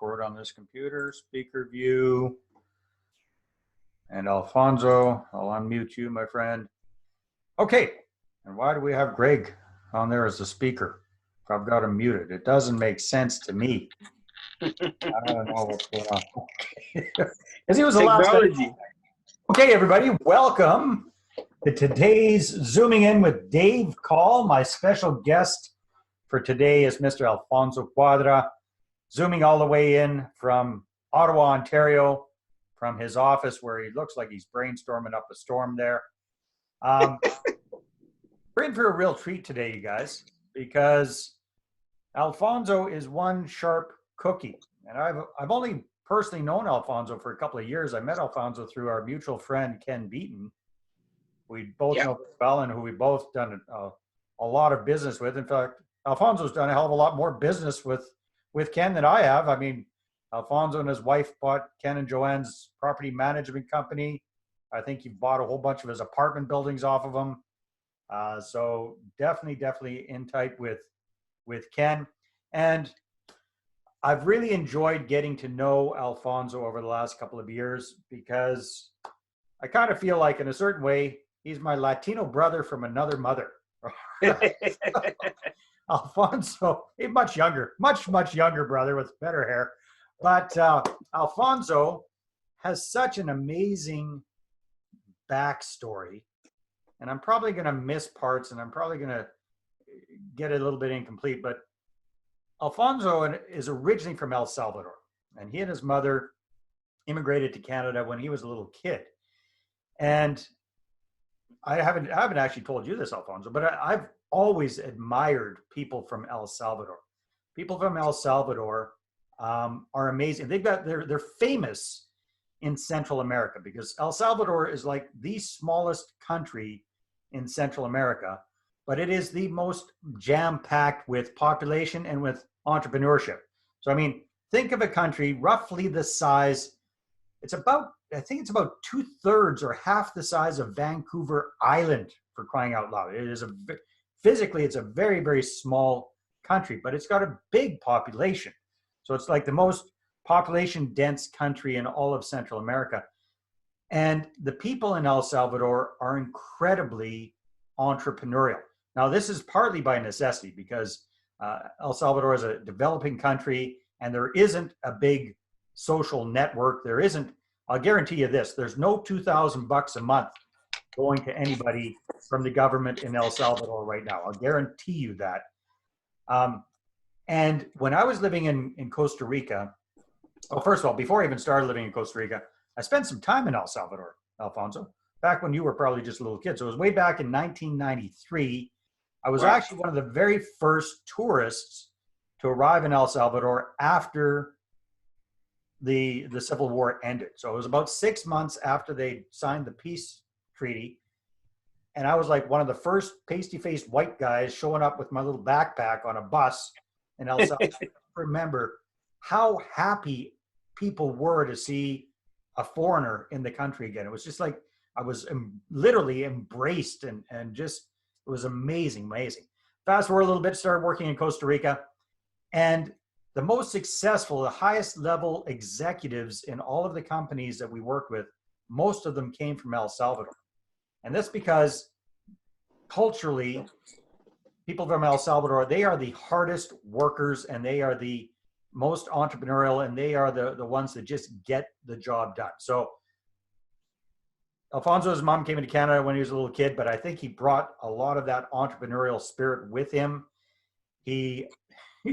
record on this computer, speaker view. And Alfonso, I'll unmute you, my friend. Okay, and why do we have Greg on there as a speaker if I've got him muted? It doesn't make sense to me. I don't know what's going on. Because he was the last Technology. Okay, everybody, welcome to today's Zooming In with Dave call. My special guest for today is Mr. Alfonso Cuadra, zooming all the way in from Ottawa, Ontario, from his office where he looks like he's brainstorming up a storm there. We're in for a real treat today, you guys, because Alfonso is one sharp cookie. And I've only personally known Alfonso for a couple of years. I met Alfonso through our mutual friend, Ken Beaton. We both know well and who we both done a lot of business with. In fact, Alfonso's done a hell of a lot more business with Ken than I have. I mean, Alfonso and his wife bought Ken and Joanne's property management company. I think he bought a whole bunch of his apartment buildings off of them. So definitely in tight with Ken. And I've really enjoyed getting to know Alfonso over the last couple of years because I kind of feel like in a certain way, he's my Latino brother from another mother. Alfonso, a much younger brother with better hair. But Alfonso has such an amazing backstory. And I'm probably going to miss parts and I'm probably going to get a little bit incomplete. But Alfonso is originally from El Salvador. And he and his mother immigrated to Canada when he was a little kid. And I haven't actually told you this, Alfonso, but I've always admired people from El Salvador. People from El Salvador are amazing. They're famous in Central America because El Salvador is like the smallest country in Central America, but it is the most jam-packed with population and with entrepreneurship. So, I mean, think of a country roughly the size, I think it's about 2/3 or half the size of Vancouver Island, for crying out loud. It is physically, it's a very, very small country, but it's got a big population. So it's like the most population dense country in all of Central America. And the people in El Salvador are incredibly entrepreneurial. Now, this is partly by necessity because El Salvador is a developing country and there isn't a big social network. There isn't, I'll guarantee you this, there's no $2,000 a month going to anybody from the government in El Salvador right now. I'll guarantee you that. And when I was living in Costa Rica, well, first of all, before I even started living in Costa Rica, I spent some time in El Salvador, Alfonso, back when you were probably just a little kid. So it was way back in 1993. I was actually one of the very first tourists to arrive in El Salvador after the Civil War ended. So it was about 6 months after they signed the peace treaty. And I was like one of the first pasty-faced white guys showing up with my little backpack on a bus in El Salvador. I remember how happy people were to see a foreigner in the country again. It was just like I was literally embraced and just, it was amazing. Fast forward a little bit, started working in Costa Rica. And the most successful, the highest level executives in all of the companies that we worked with, most of them came from El Salvador. And that's because culturally, people from El Salvador, they are the hardest workers and they are the most entrepreneurial and they are the ones that just get the job done. So Alfonso's mom came into Canada when he was a little kid, but I think he brought a lot of that entrepreneurial spirit with him. He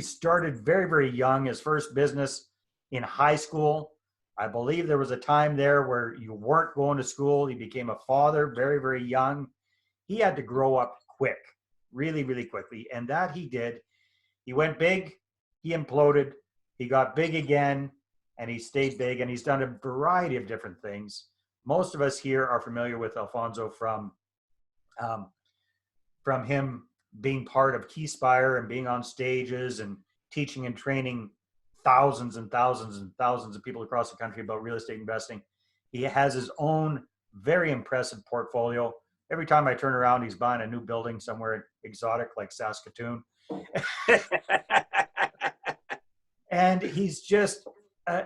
started very, very young, his first business in high school. I believe there was a time there where you weren't going to school. He became a father very, very young. He had to grow up quick, really, really quickly. And that he did. He went big, he imploded, he got big again, and he stayed big. And he's done a variety of different things. Most of us here are familiar with Alfonso from him being part of Keyspire and being on stages and teaching and training thousands and thousands and thousands of people across the country about real estate investing. He has his own very impressive portfolio. Every time I turn around, he's buying a new building somewhere exotic like Saskatoon. And he's just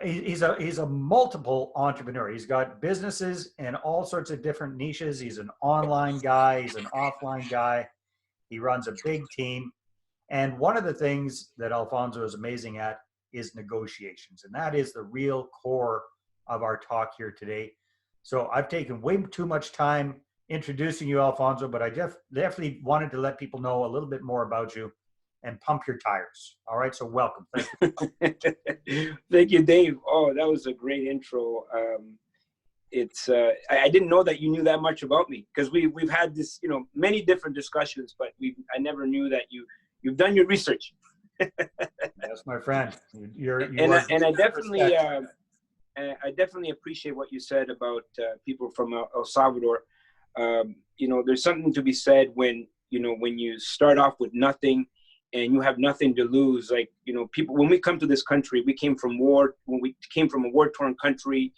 He's a multiple entrepreneur. He's got businesses in all sorts of different niches. He's an online guy. He's an offline guy. He runs a big team. And one of the things that Alfonso is amazing at is negotiations. And that is the real core of our talk here today. So I've taken way too much time introducing you, Alfonso, but I definitely wanted to let people know a little bit more about you and pump your tires. All right, so welcome. Thank you. Thank you, Dave. Oh, that was a great intro. I didn't know that you knew that much about me, because we've had this, many different discussions, but I never knew that you've done your research. Yes, my friend. I definitely appreciate what you said about people from El Salvador. There's something to be said when you start off with nothing and you have nothing to lose. Like, people, when we come to this country, we came from a war-torn country,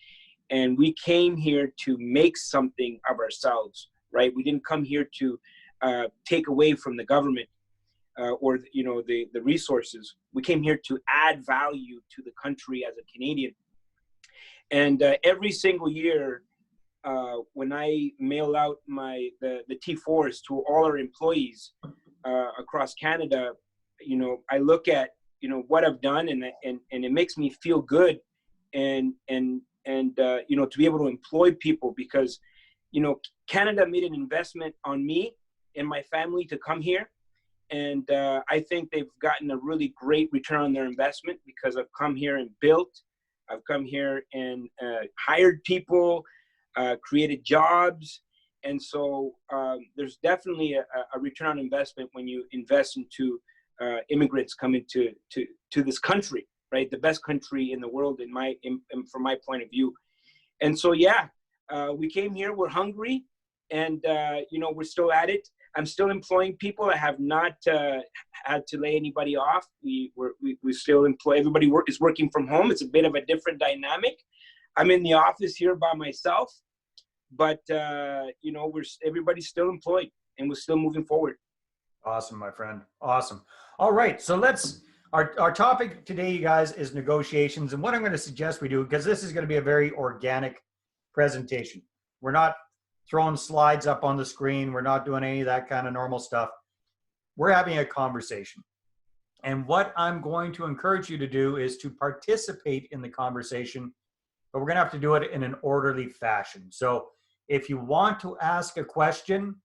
and we came here to make something of ourselves, right? We didn't come here to take away from the government or the resources. We came here to add value to the country as a Canadian. And every single year, when I mail out the T4s to all our employees across Canada, I look at what I've done, and it makes me feel good, and to be able to employ people, because Canada made an investment on me and my family to come here, and I think they've gotten a really great return on their investment, because I've come here and built. I've come here and hired people, created jobs. And so there's definitely a return on investment when you invest into immigrants coming to this country, right? The best country in the world, from my point of view. And so, we came here, we're hungry, and, we're still at it. I'm still employing people. I have not had to lay anybody off. We still employ, everybody is working from home. It's a bit of a different dynamic. I'm in the office here by myself, but everybody's still employed, and we're still moving forward. Awesome, my friend. Awesome. All right. So our topic today, you guys, is negotiations. And what I'm going to suggest we do, because this is going to be a very organic presentation. We're not throwing slides up on the screen. We're not doing any of that kind of normal stuff. We're having a conversation. And what I'm going to encourage you to do is to participate in the conversation, but we're going to have to do it in an orderly fashion. So if you want to ask a question,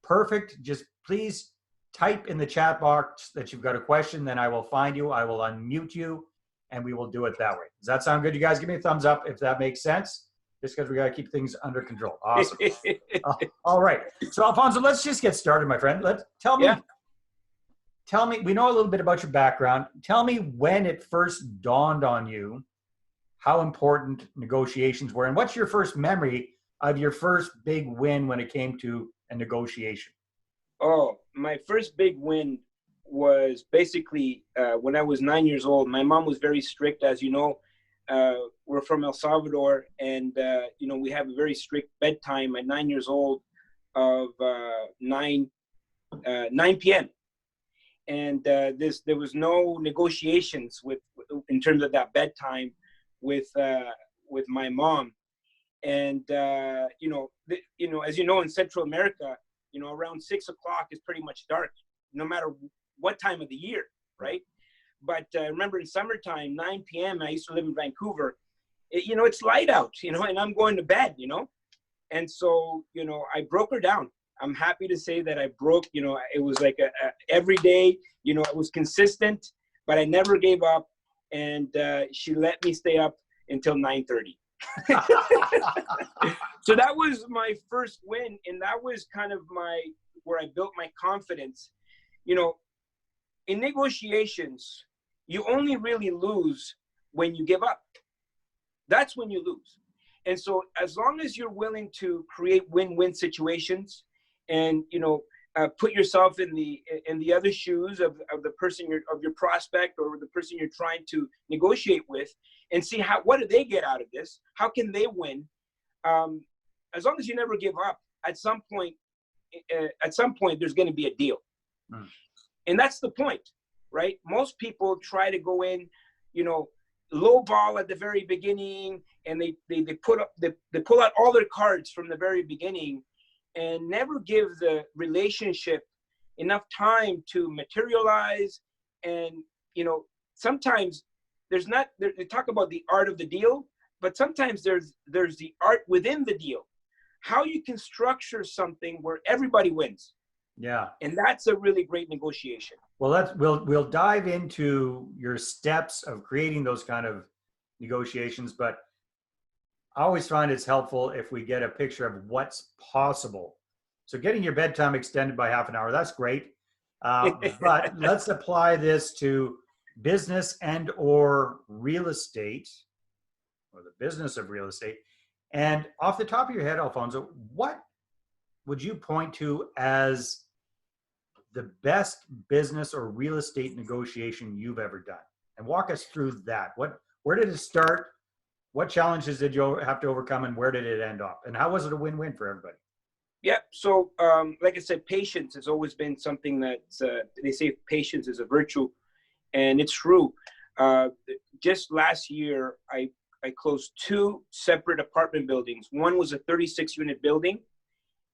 perfect. Just please type in the chat box that you've got a question, then I will find you, I will unmute you, and we will do it that way. Does that sound good? You guys give me a thumbs up if that makes sense, just because we got to keep things under control. Awesome. All right. So Alfonso, let's just get started, my friend. Tell me, we know a little bit about your background. Tell me when it first dawned on you how important negotiations were, and what's your first memory of your first big win when it came to a negotiation? Oh, my first big win was basically when I was 9 years old. My mom was very strict, as you know. We're from El Salvador, and we have a very strict bedtime at 9 years old of 9 p.m. And there was no negotiations in terms of that bedtime with my mom. And as you know, in Central America, around 6 o'clock is pretty much dark, no matter what time of the year, right? But remember, in summertime, 9 p.m., I used to live in Vancouver, it's light out, and I'm going to bed, And so, I broke her down. I'm happy to say that I broke, it was like every day, it was consistent, but I never gave up. And she let me stay up until 9:30. So that was my first win, and that was kind of where I built my confidence. In negotiations, you only really lose when you give up. That's when you lose. And so as long as you're willing to create win-win situations and put yourself in the other shoes of the person of your prospect or the person you're trying to negotiate with, and see what do they get out of this? How can they win? As long as you never give up, at some point there's going to be a deal. And that's the point, right? Most people try to go in, low ball at the very beginning, and they pull out all their cards from the very beginning, and never give the relationship enough time to materialize. And sometimes they talk about the art of the deal, but sometimes there's the art within the deal, how you can structure something where everybody wins. Yeah. And that's a really great negotiation. Well, we'll dive into your steps of creating those kind of negotiations, but I always find it's helpful if we get a picture of what's possible. So getting your bedtime extended by half an hour, that's great. But let's apply this to business and or real estate, or the business of real estate. And off the top of your head, Alfonso, what would you point to as the best business or real estate negotiation you've ever done? And walk us through that. Where did it start? What challenges did you have to overcome, and where did it end up? And how was it a win-win for everybody? Yeah. So, like I said, patience has always been something that they say patience is a virtue, and it's true. Just last year, I closed 2 separate apartment buildings. One was a 36-unit building,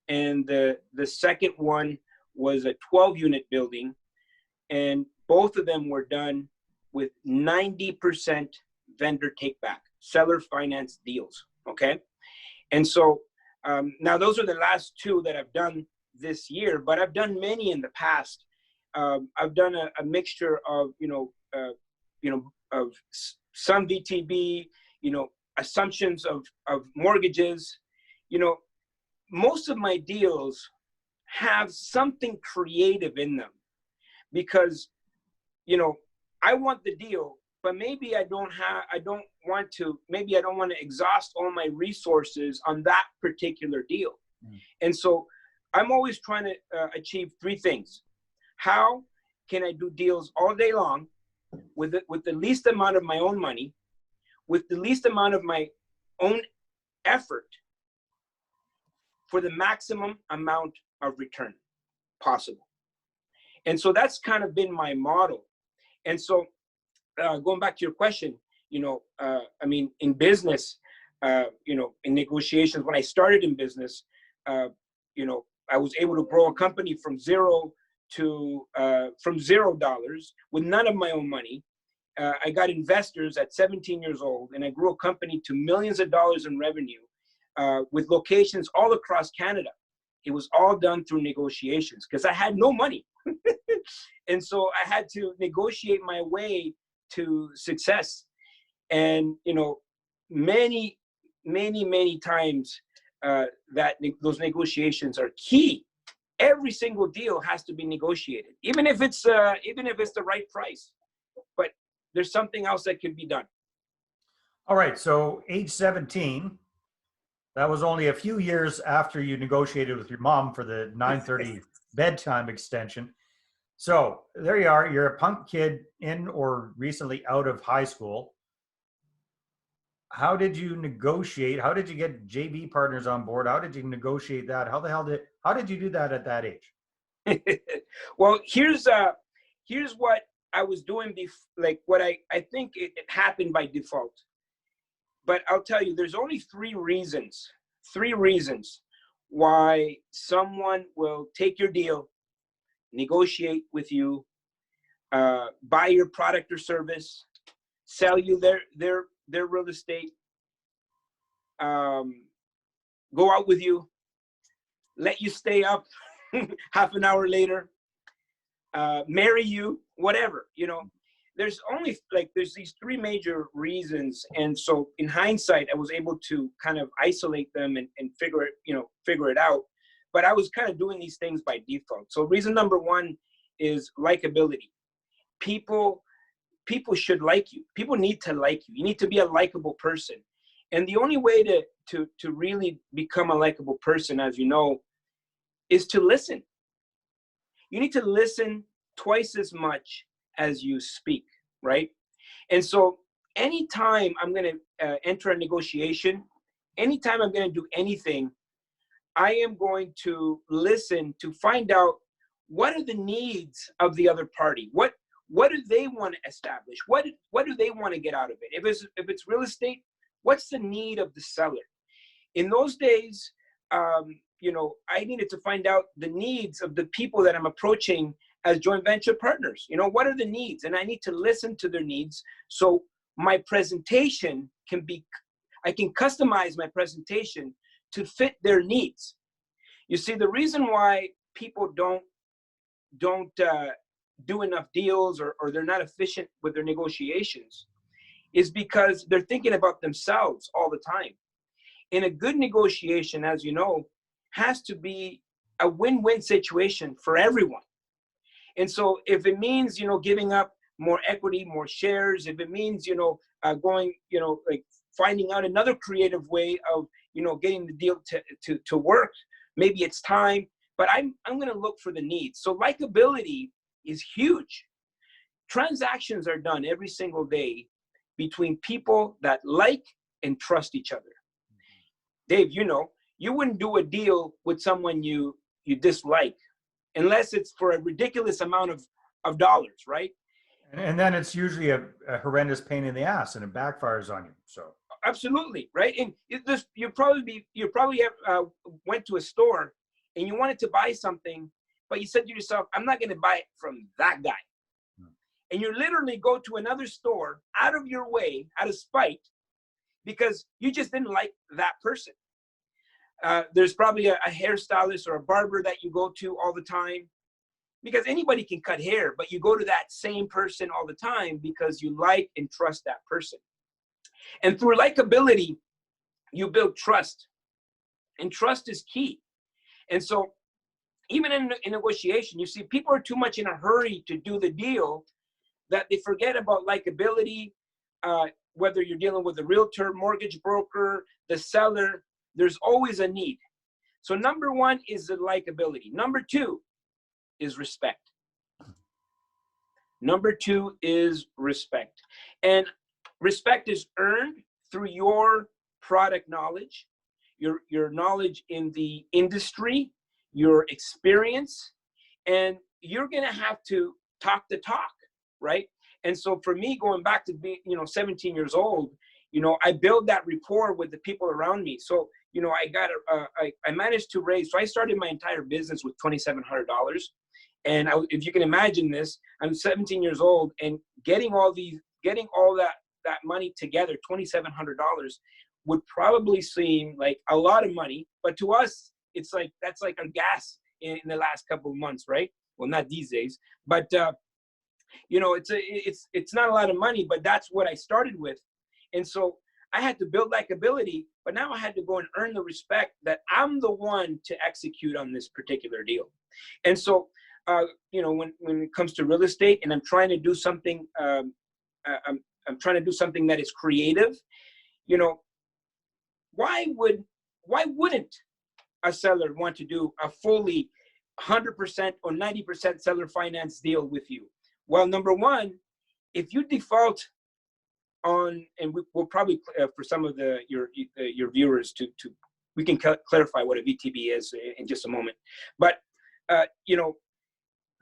and the second one was a 12-unit building, and both of them were done with 90% vendor take-back, seller finance deals. Okay, and so now those are the last 2 that I've done this year, but I've done many in the past. I've done a mixture of of some VTB, assumptions of mortgages. Most of my deals have something creative in them, because I want the deal, but maybe I don't want to exhaust all my resources on that particular deal. And so I'm always trying to achieve 3 things. How can I do deals all day long with the least amount of my own money, with the least amount of my own effort, for the maximum amount of return possible? And so that's kind of been my model. And so going back to your question, in business, in negotiations, when I started in business, I was able to grow a company from $0 with none of my own money. I got investors at 17 years old, and I grew a company to millions of dollars in revenue, with locations all across Canada. It was all done through negotiations, because I had no money. And so I had to negotiate my way to success. And, many times those negotiations are key. Every single deal has to be negotiated, even if it's the right price. But there's something else that could be done. All right. So age 17, that was only a few years after you negotiated with your mom for the 9:30 bedtime extension. So there you are. You're a punk kid in or recently out of high school. How did you negotiate? How did you get JV partners on board? How did you negotiate that? How did you do that at that age? Well, here's what I was doing. What I think it happened by default. But I'll tell you, there's only 3 reasons why someone will take your deal, negotiate with you, buy your product or service, sell you their real estate, go out with you, let you stay up half an hour later, marry you, whatever. There's these 3 major reasons. And so in hindsight, I was able to kind of isolate them and figure it out. But I was kind of doing these things by default. So reason number 1 is likability. People should like you. People need to like you. You need to be a likable person. And the only way to really become a likable person, as you know, is to listen. You need to listen twice as much as you speak, right? And so anytime I'm going to enter a negotiation, anytime I'm going to do anything, I am going to listen to find out what are the needs of the other party. What what do they want to establish? What do they want to get out of it? If it's real estate, what's the need of the seller? In those days, you know, I needed to find out the needs of the people that I'm approaching as joint venture partners. You know, what are the needs? And I need to listen to their needs. So my presentation I can customize my presentation to fit their needs. You see, the reason why people don't do enough deals or they're not efficient with their negotiations is because they're thinking about themselves all the time. And a good negotiation, as you know, has to be a win-win situation for everyone. And so if it means, you know, giving up more equity, more shares, if it means, you know, going, you know, like finding out another creative way of, you know, getting the deal to work, maybe it's time, but I'm going to look for the needs. So likability is huge. Transactions are done every single day between people that like and trust each other. Dave, you know, you wouldn't do a deal with someone you dislike unless it's for a ridiculous amount of dollars, right? And then it's usually a horrendous pain in the ass, and it backfires on you. So absolutely, right. And you probably went to a store and you wanted to buy something, but you said to yourself, I'm not going to buy it from that guy. And you literally go to another store out of your way, out of spite, because you just didn't like that person. There's probably a hairstylist or a barber that you go to all the time, because anybody can cut hair, but you go to that same person all the time because you like and trust that person. And through likability, you build trust, and trust is key. And so even in negotiation, you see people are too much in a hurry to do the deal that they forget about likability. Whether you're dealing with a realtor, mortgage broker, the seller, there's always a need. So number one is the likability. Number two is respect. Number two is respect. And respect is earned through your product knowledge, your knowledge in the industry, your experience, and you're going to have to talk the talk, right? And so for me, going back to being, 17 years old, I built that rapport with the people around me. So, I managed to raise, so I started my entire business with $2,700. And if you can imagine this, I'm 17 years old, and getting all that money together, $2,700, would probably seem like a lot of money, but to us, it's like, that's like our gas in the last couple of months, right? Well, not these days, but it's not a lot of money, but that's what I started with. And so I had to build likability, but now I had to go and earn the respect that I'm the one to execute on this particular deal. And so, when it comes to real estate, and I'm trying to do something, I'm trying to do something that is creative, why wouldn't a seller want to do a fully 100% or 90% seller finance deal with you? Well, number one, if you default on, and we'll probably for some of your viewers we can clarify what a VTB is in just a moment. But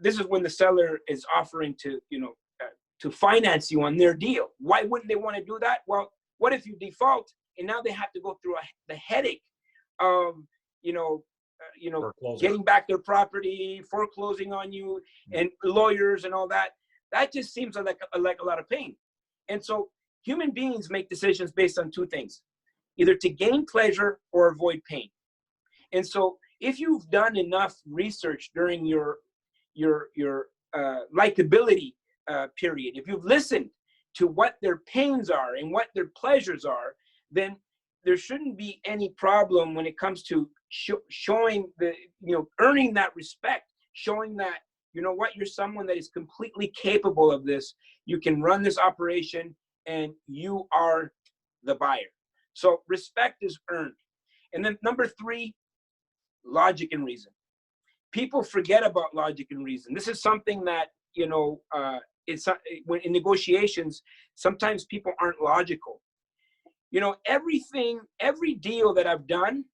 this is when the seller is offering to finance you on their deal. Why wouldn't they want to do that? Well, what if you default and now they have to go through the headache of getting back their property, foreclosing on you, and lawyers and all that? That just seems like a lot of pain. And so human beings make decisions based on two things: either to gain pleasure or avoid pain. And so if you've done enough research during your likability period, if you've listened to what their pains are and what their pleasures are, then there shouldn't be any problem when it comes to showing earning that respect, showing that, you're someone that is completely capable of this. You can run this operation and you are the buyer. So respect is earned. And then number three, logic and reason. People forget about logic and reason. This is something that, when in negotiations, sometimes people aren't logical. Every deal that I've done,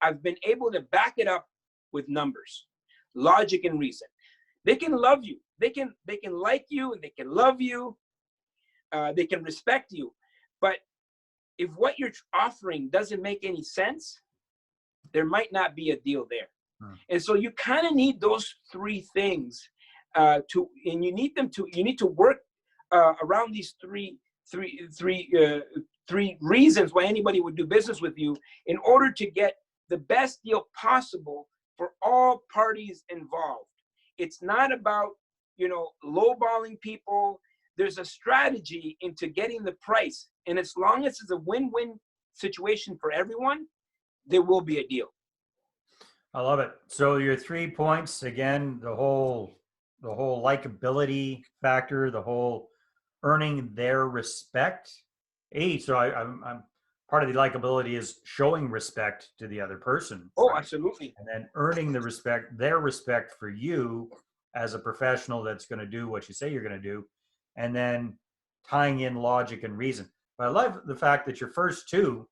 I've been able to back it up with numbers, logic and reason. They can love you. they can like you and they can love you, they can respect you, but if what you're offering doesn't make any sense, there might not be a deal there. And so you kind of need those three things and you need to work around these three reasons why anybody would do business with you in order to get the best deal possible for all parties involved. It's not about, lowballing people. There's a strategy into getting the price. And as long as it's a win-win situation for everyone, there will be a deal. I love it. So your 3 points, again, the whole likability factor, the whole earning their respect. So I'm part of the likability is showing respect to the other person. Oh, right? Absolutely. And then earning their respect for you as a professional that's going to do what you say you're going to do, and then tying in logic and reason. But I love the fact that your first two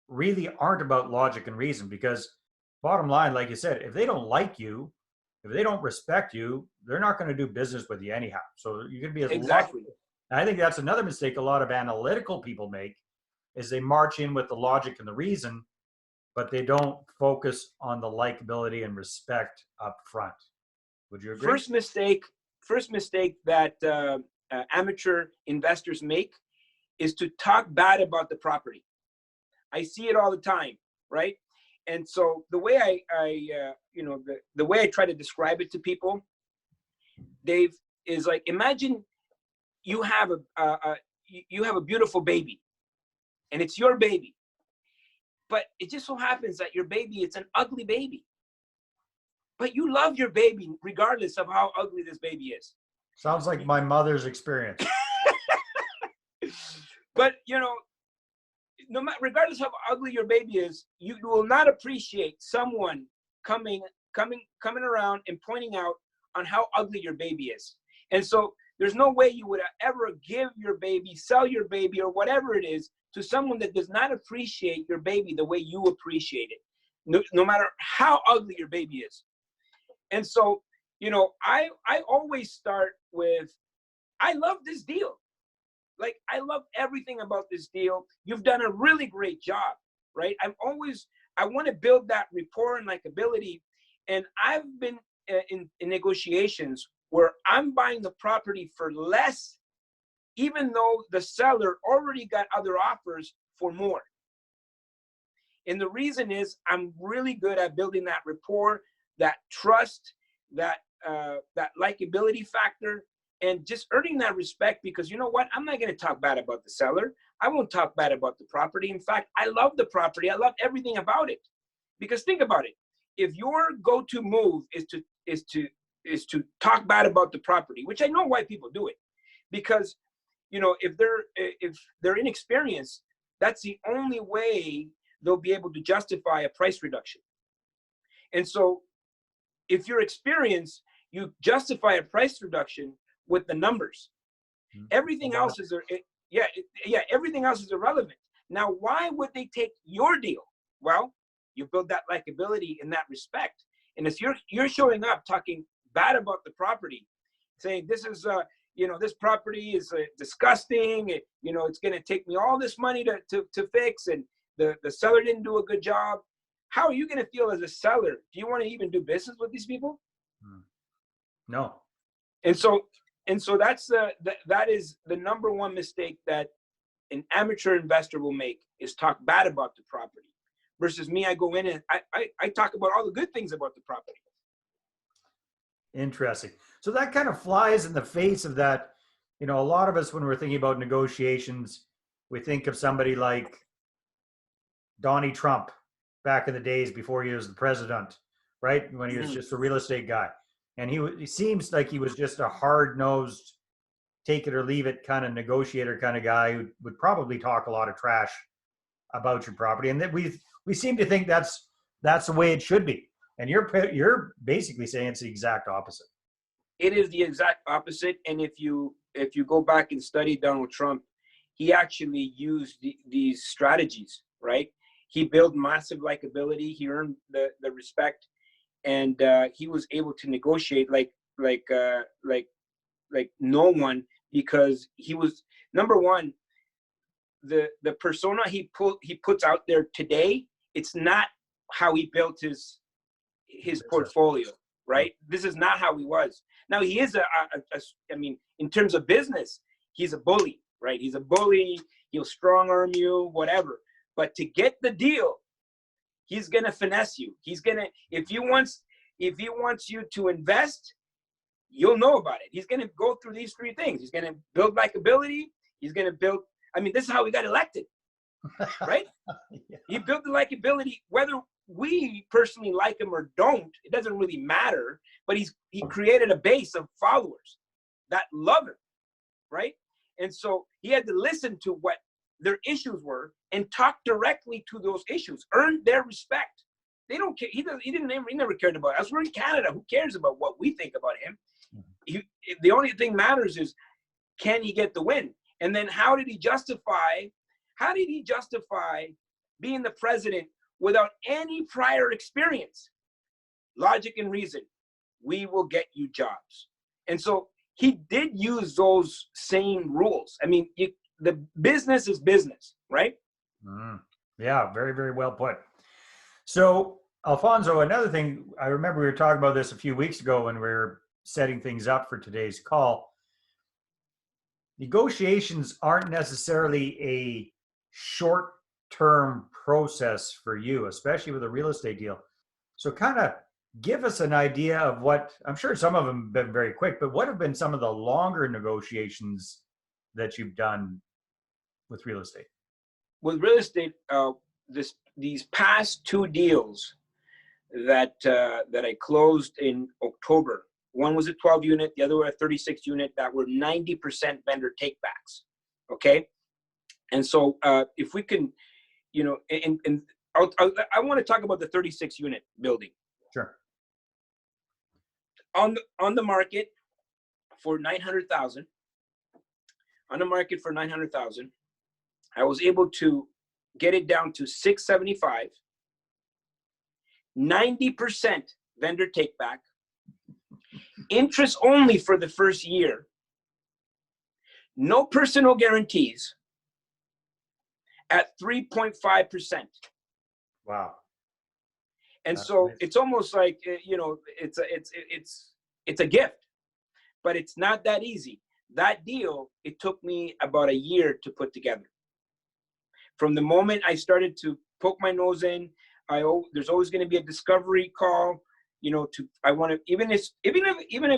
really aren't about logic and reason, because bottom line, like you said, if they don't like you, if they don't respect you, they're not going to do business with you anyhow. So you're going to be as Exactly. logical. And I think that's another mistake a lot of analytical people make, is they march in with the logic and the reason, but they don't focus on the likability and respect up front. Would you agree? First mistake that amateur investors make is to talk bad about the property. I see it all the time, right? And so the way the way I try to describe it to people, Dave, is like, imagine you have a beautiful baby, and it's your baby, but it just so happens that your baby, it's an ugly baby, but you love your baby regardless of how ugly this baby is. Sounds like my mother's experience. But no matter, regardless of how ugly your baby is, you will not appreciate someone coming around and pointing out on how ugly your baby is. And so there's no way you would ever give your baby, sell your baby, or whatever it is to someone that does not appreciate your baby the way you appreciate it, no matter how ugly your baby is. And so, I always start with, I love this deal. Like, I love everything about this deal. You've done a really great job, right? I want to build that rapport and likability. And I've been in negotiations where I'm buying the property for less, even though the seller already got other offers for more. And the reason is I'm really good at building that rapport, that trust, that likability factor, and just earning that respect, because you know what? I'm not going to talk bad about the seller. I won't talk bad about the property. In fact, I love the property. I love everything about it. Because think about it. If your go-to move is to talk bad about the property, which I know why people do it, because if they're inexperienced, that's the only way they'll be able to justify a price reduction. And so if you're experienced, you justify a price reduction with the numbers. Everything else is everything else is irrelevant. Now, why would they take your deal? Well, you build that likability and that respect. And if you're showing up talking bad about the property, saying this is this property is disgusting, it's going to take me all this money to fix, and the seller didn't do a good job, how are you going to feel as a seller? Do you want to even do business with these people? No. And so that is the number one mistake that an amateur investor will make, is talk bad about the property. Versus me, I go in and I talk about all the good things about the property. Interesting. So that kind of flies in the face of that. A lot of us, when we're thinking about negotiations, we think of somebody like Donnie Trump back in the days before he was the president, right? When he was just a real estate guy. And he seems like he was just a hard-nosed, take it or leave it kind of negotiator kind of guy who would probably talk a lot of trash about your property. And that we seem to think that's the way it should be. And you're basically saying it's the exact opposite. It is the exact opposite. And if you go back and study Donald Trump, he actually used these strategies, right? He built massive likability. He earned the respect. And he was able to negotiate. Like like no one, because he was, number one, the persona he puts out there today, it's not how he built his portfolio, right? This is not how he was. Now he is I mean, in terms of business, he's a bully, right? He's a bully. He'll strong arm you, whatever. But to get the deal, he's gonna finesse you. He's gonna, if he wants you to invest, you'll know about it. He's gonna go through these three things. He's gonna build likability. He's gonna build. I mean, this is how we got elected, right? Yeah. He built the likability, whether we personally like him or don't, it doesn't really matter, but he created a base of followers that love him, right? And so he had to listen to what their issues were and talk directly to those issues, earn their respect. They don't care. He never cared about us. We're in Canada. Who cares about what we think about him? The only thing matters is, can he get the win? And then how did he justify being the president without any prior experience? Logic and reason. We will get you jobs. And so he did use those same rules. I mean, the business is business, right? Yeah, very, very well put. So, Alfonso, another thing, I remember we were talking about this a few weeks ago when we were setting things up for today's call. Negotiations aren't necessarily a short-term process for you, especially with a real estate deal. So kind of give us an idea of what, I'm sure some of them have been very quick, but what have been some of the longer negotiations that you've done with real estate? With real estate, these past two deals that I closed in October, one was a 12 unit, the other was a 36 unit that were 90% vendor takebacks. Okay. And so if we can, you know, and I want to talk about the 36 unit building. Sure. On the market for 900,000. On the market for 900,000. I was able to get it down to 675. 90% vendor takeback. Interest only for the first year. No personal guarantees at 3.5%. Wow. And that's so amazing. It's almost like, you know, it's a gift, but it's not that easy. That deal, it took me about a year to put together. From the moment I started to poke my nose in, there's always going to be a discovery call. You know, I want to, even if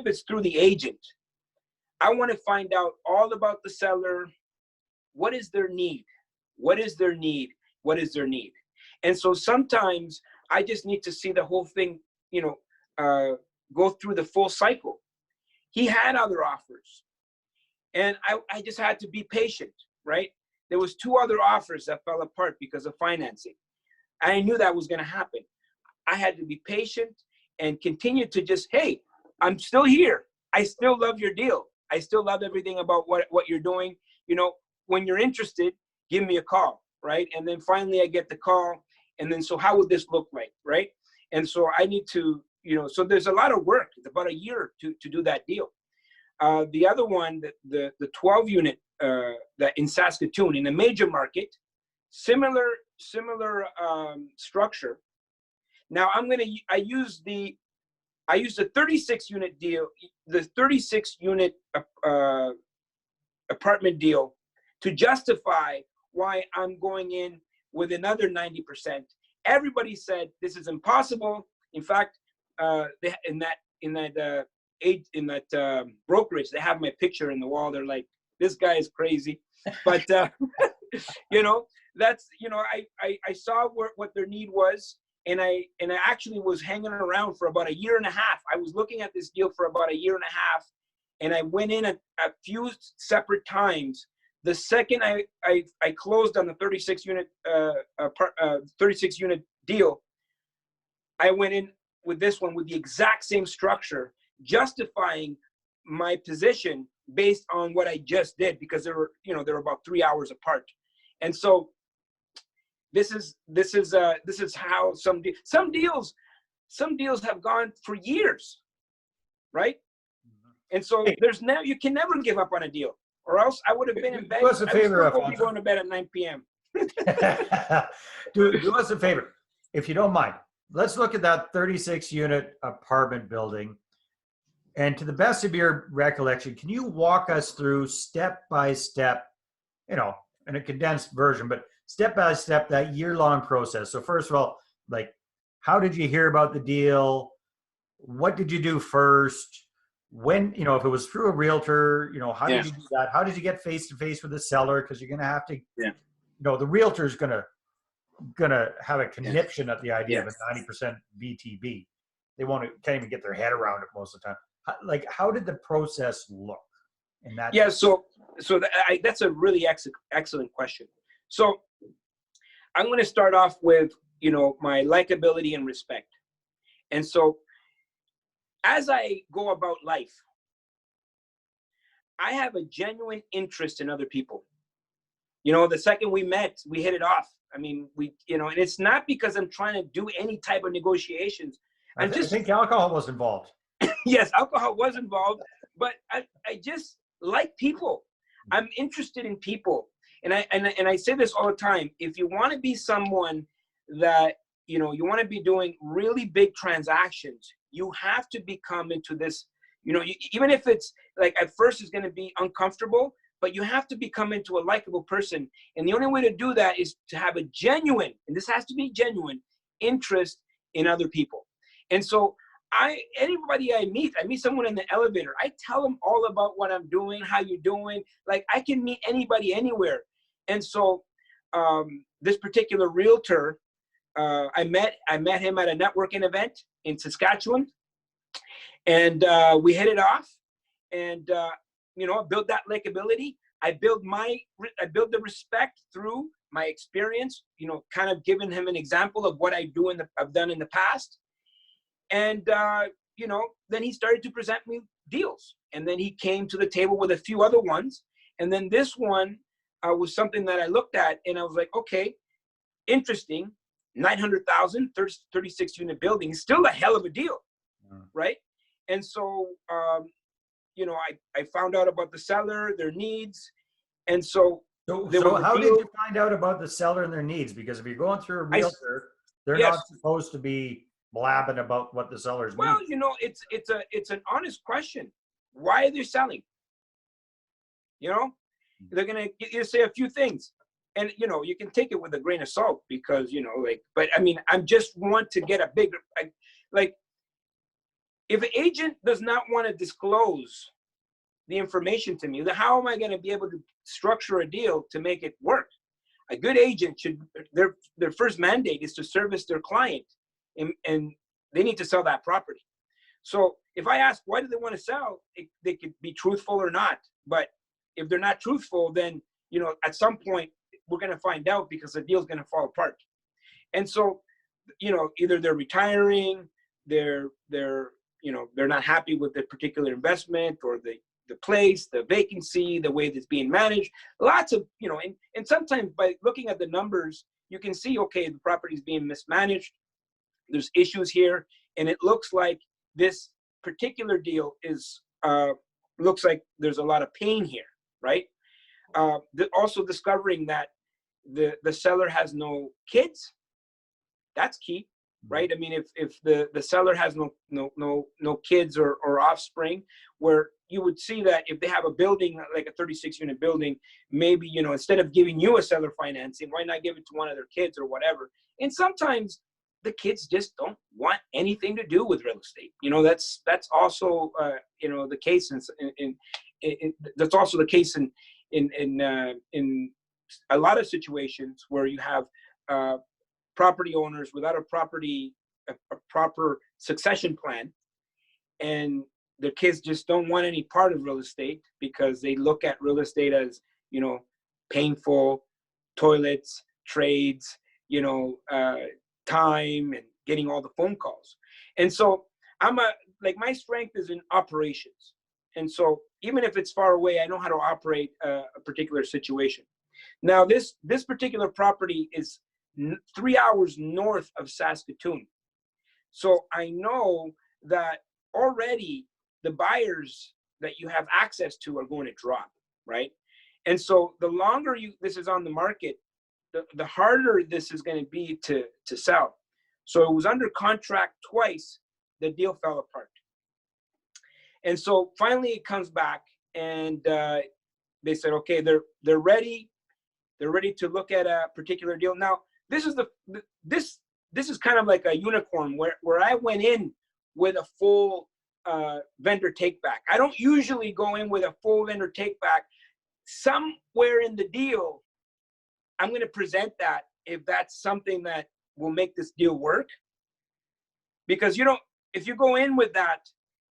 it's through the agent, I want to find out all about the seller. What is their need? What is their need? What is their need? And so sometimes I just need to see the whole thing, you know, go through the full cycle. He had other offers, and I just had to be patient, right? There was two other offers that fell apart because of financing. I knew that was going to happen. I had to be patient and continue to just, hey, I'm still here. I still love your deal. I still love everything about what you're doing. You know, when you're interested, give me a call, right? And then finally I get the call. And then, so how would this look like, right? And so I need to, you know, so there's a lot of work. It's about a year to do that deal. The other one, the 12 unit that in Saskatoon, in a major market, similar structure. Now I use the 36 unit deal, the 36 unit apartment deal to justify why I'm going in with another 90%. Everybody said this is impossible. In fact, in that brokerage, they have my picture in the wall. They're like, this guy is crazy. But you know, that's, you know, I saw what their need was. And I actually was hanging around for about a year and a half. I was looking at this deal for about a year and a half, and I went in a few separate times. The second I closed on the 36 unit deal, I went in with this one with the exact same structure, justifying my position based on what I just did, because they were about 3 hours apart. And so this is how some deals have gone for years, right? And so there's now, you can never give up on a deal, or else I would have been in bed. Do us a favor, I would still be Alfonso. going to bed at 9 p.m. do us a favor, if you don't mind. Let's look at that 36-unit apartment building. And to the best of your recollection, can you walk us through step by step, in a condensed version, but step by step, that year-long process? So first of all, like, how did you hear about the deal? What did you do first? When, if it was through a realtor, how did you do that? How did you get face-to-face with the seller? Because you're going to have to, the realtor's going to have a conniption at the idea of a 90% VTB. They can't even get their head around it most of the time. Like, how did the process look in that? Yeah, so that's a really excellent question. So I'm going to start off with, my likability and respect. And so as I go about life, I have a genuine interest in other people. The second we met, we hit it off. I mean, and it's not because I'm trying to do any type of negotiations. I think alcohol was involved. Yes, alcohol was involved, but I just like people. I'm interested in people. And I say this all the time. If you want to be someone that, you want to be doing really big transactions, you have to become into this, even if it's like at first it's going to be uncomfortable, but you have to become into a likable person. And the only way to do that is to have a genuine, and this has to be genuine, interest in other people. And so anybody I meet someone in the elevator, I tell them all about what I'm doing, how you're doing. Like, I can meet anybody anywhere. And so this particular realtor, I met him at a networking event in Saskatchewan, and we hit it off, and build that likability. I build the respect through my experience, kind of giving him an example of what I've done in the past. And, then he started to present me deals. And then he came to the table with a few other ones. And then this one was something that I looked at, and I was like, okay, interesting. 900,000, 36-unit building, still a hell of a deal, right? And so, I found out about the seller, their needs. And so how did you find out about the seller and their needs? Because if you're going through a realtor, they're not supposed to be blabbing about what the seller's well needs. It's an honest question. Why are they selling? They're gonna say a few things, and you can take it with a grain of salt, because but I mean, I just want to get a bigger, like, if an agent does not want to disclose the information to me, then how am I going to be able to structure a deal to make it work? A good agent their first mandate is to service their client, and they need to sell that property. So if I ask, why do they want to sell? They could be truthful or not. But if they're not truthful, then, at some point we're going to find out, because the deal's going to fall apart. And so, either they're retiring, they're not happy with the particular investment, or the place, the vacancy, the way that's being managed. Lots of, and sometimes by looking at the numbers, you can see, okay, the property is being mismanaged. There's issues here. And it looks like this particular deal looks like there's a lot of pain here, right? Also discovering that the seller has no kids, that's key, right? I mean, if the seller has no kids or offspring, where you would see that if they have a building, like a 36-unit building, maybe, instead of giving you a seller financing, why not give it to one of their kids or whatever? And sometimes the kids just don't want anything to do with real estate. That's also the case that's also the case in a lot of situations where you have property owners without a proper succession plan, and their kids just don't want any part of real estate, because they look at real estate as, painful, toilets, trades, time, and getting all the phone calls. And so my strength is in operations. And so even if it's far away, I know how to operate a particular situation. Now, this particular property is 3 hours north of Saskatoon. So I know that already the buyers that you have access to are going to drop, right? And so the longer this is on the market, the harder this is going to be to sell. So it was under contract twice. The deal fell apart. And so finally it comes back, and they said, okay, they're ready. They're ready to look at a particular deal. Now, this is this is kind of like a unicorn where I went in with a full vendor take back. I don't usually go in with a full vendor take back. Somewhere in the deal, I'm going to present that if that's something that will make this deal work. Because if you go in with that,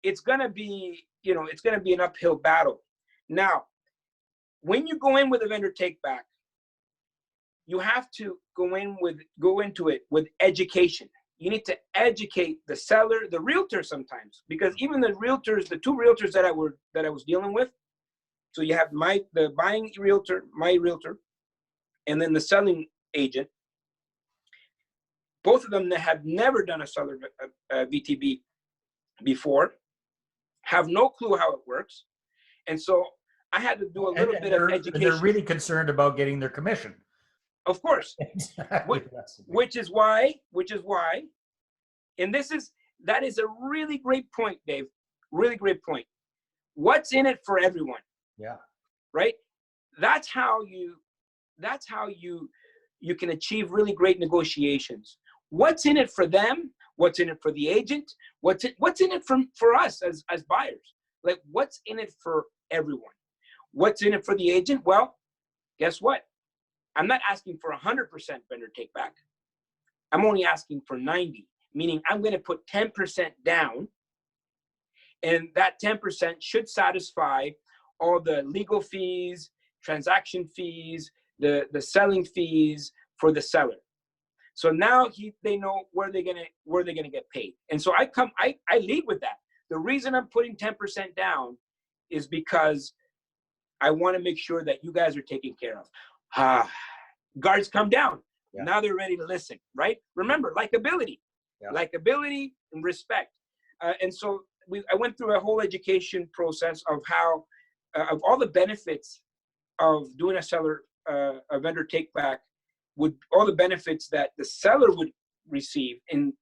it's going to be, it's going to be an uphill battle. Now, when you go in with a vendor take back, you have to go into it with education. You need to educate the seller, the realtor sometimes, because even the realtors, the two realtors that I was dealing with. So you have the buying realtor, my realtor, and then the selling agent. Both of them that have never done a seller VTB before, have no clue how it works, and so I had to do a little bit of education. They're really concerned about getting their commission. Of course, exactly. which is why, and that is a really great point, Dave. Really great point. What's in it for everyone? Yeah. Right. That's how you can achieve really great negotiations. What's in it for them? What's in it for the agent? What's in it for us as buyers? Like, what's in it for everyone? What's in it for the agent? Well, guess what? I'm not asking for 100% vendor take back. I'm only asking for 90, meaning I'm going to put 10% down, and that 10% should satisfy all the legal fees, transaction fees, the selling fees for the seller. So now they know where they're gonna get paid. And so I lead with that. The reason I'm putting 10% down is because I want to make sure that you guys are taken care of. Guards come down. Yeah. Now they're ready to listen, right? Remember, likability, likability and respect. And so I went through a whole education process of how, of all the benefits of doing a vendor take back, all the benefits that the seller would receive in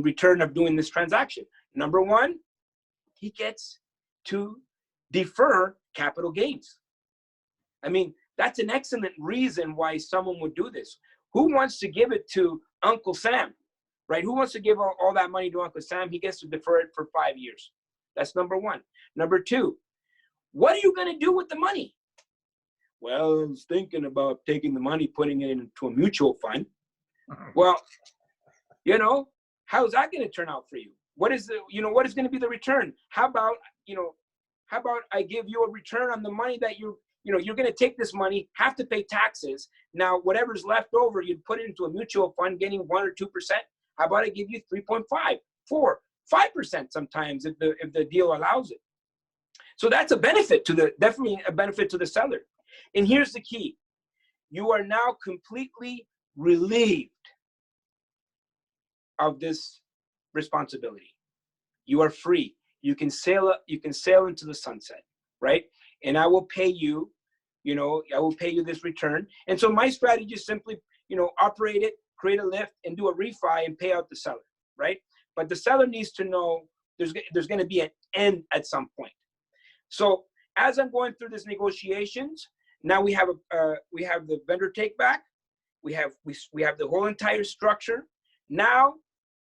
return of doing this transaction. Number one, he gets to defer capital gains. I mean, that's an excellent reason why someone would do this. Who wants to give it to Uncle Sam, right? Who wants to give all that money to Uncle Sam? He gets to defer it for 5 years. That's number one. Number two, what are you going to do with the money? Well, I was thinking about taking the money, putting it into a mutual fund. Well, how's that going to turn out for you? What is going to be the return? How about I give you a return on the money that you're going to take this money, have to pay taxes. Now, whatever's left over, you'd put it into a mutual fund, getting 1 or 2%. How about I give you 3.5, 4, 5% sometimes if the deal allows it. So that's definitely a benefit to the seller. And here's the key. You are now completely relieved of this responsibility. You are free. You can sail into the sunset, right? And I will pay you, I will pay you this return. And so my strategy is simply, operate it, create a lift, and do a refi and pay out the seller, right? But the seller needs to know there's going to be an end at some point. So as I'm going through these negotiations, now we have the vendor take back. We have the whole entire structure. Now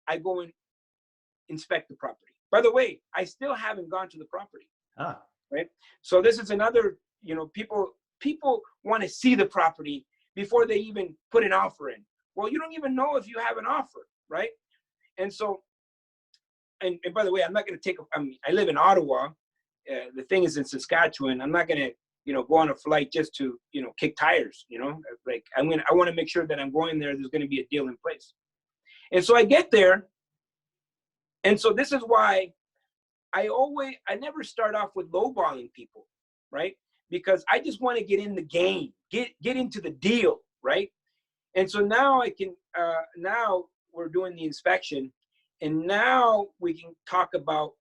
I go and inspect the property. By the way, I still haven't gone to the property. Right? So this is another, people want to see the property before they even put an offer in. Well, you don't even know if you have an offer, right? And so, and by the way, I'm not going to I live in Ottawa. The thing is in Saskatchewan. I'm not going to, go on a flight just to, kick tires, like I want to make sure that I'm going there. There's going to be a deal in place. And so I get there. And so this is why I never start off with lowballing people, right? Because I just want to get in the game, get into the deal, right? And so now now we're doing the inspection, and now we can talk about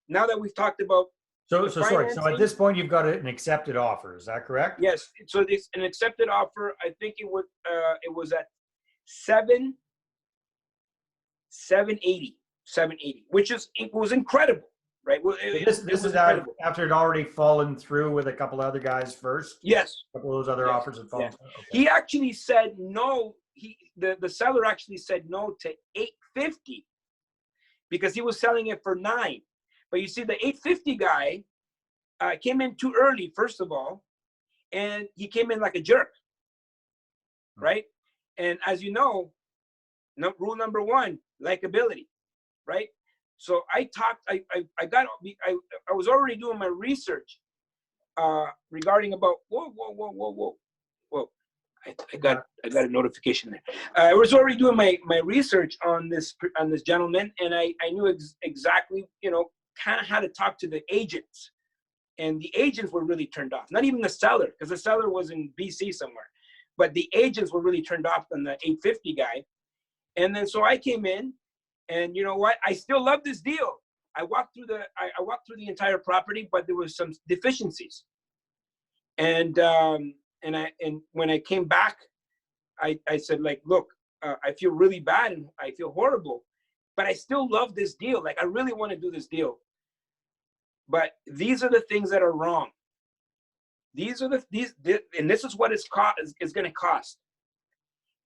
now that we've talked about So sorry. So at financing, this point, you've got an accepted offer. Is that correct? yes. So this an accepted offer. I think it was at 780, which is it was incredible, right? Well, So it this was is incredible. after it already fallen through with a couple of other guys first. Yes. A couple of those other Yes. offers had fallen Yeah. through. Okay. He actually said no. The seller actually said no to 850 because he was selling it for 9. But you see, the 850 guy came in too early, first of all, and he came in like a jerk, right? And as you know, rule number 1, likability, right? So I was already doing my research regarding about whoa. I got a notification there. I was already doing my research on this gentleman, and I knew exactly, kind of how to talk to the agents, and the agents were really turned off. Not even the seller, because the seller was in BC somewhere, but the agents were really turned off on the 850 guy. And then so I came in, and you know what? I still love this deal. I walked through the entire property, but there was some deficiencies. And when I came back, I said, like, look, I feel really bad and I feel horrible, but I still love this deal. Like, I really want to do this deal. But these are the things that are wrong. And this is what it's going to cost.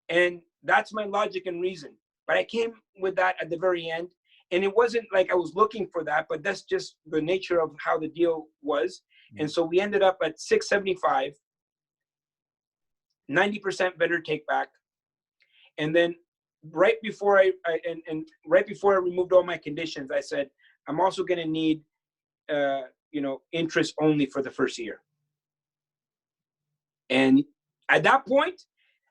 And that's my logic and reason. But I came with that at the very end. And it wasn't like I was looking for that, but that's just the nature of how the deal was. And so we ended up at 675, 90% vendor take back. And then right before I removed all my conditions, I said, I'm also going to need, interest only for the first year. And at that point,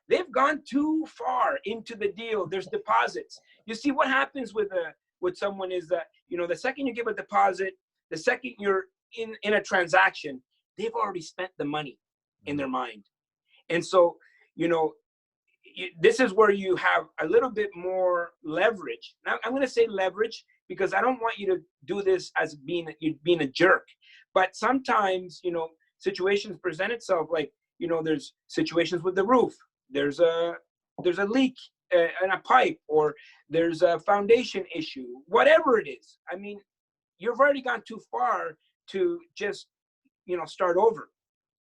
they've gone too far into the deal. There's deposits. You see, what happens with someone is that, the second you give a deposit, the second you're in a transaction, they've already spent the money in their mind. And so, this is where you have a little bit more leverage. Now, I'm going to say leverage because I don't want you to do this as being a jerk. But sometimes, situations present itself, like, there's situations with the roof. There's a leak in a pipe, or there's a foundation issue, whatever it is. I mean, you've already gone too far to just, start over,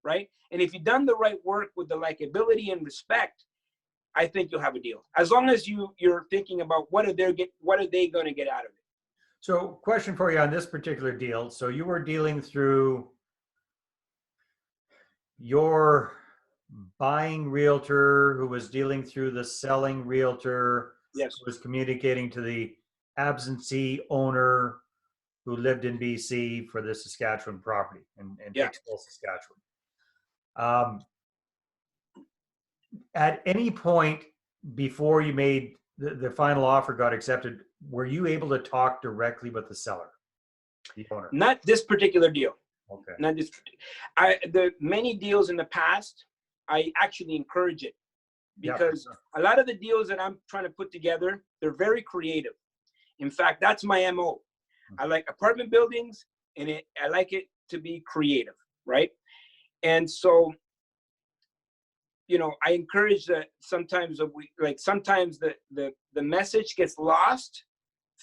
right? And if you've done the right work with the likability and respect, I think you'll have a deal. As long as you're thinking about what are they going to get out of it. So, question for you on this particular deal. So, you were dealing through your buying realtor, who was dealing through the selling realtor, Yes, who was communicating to the absentee owner who lived in BC for the Saskatchewan property in Hicksville, Saskatchewan. At any point before you made the final offer got accepted, were you able to talk directly with the seller, the owner? Not this particular deal. Okay. Not this. The many deals in the past, I actually encourage it because a lot of the deals that I'm trying to put together, they're very creative. In fact, that's my MO. I like apartment buildings, and I like it to be creative, right? And so, I encourage that sometimes the message gets lost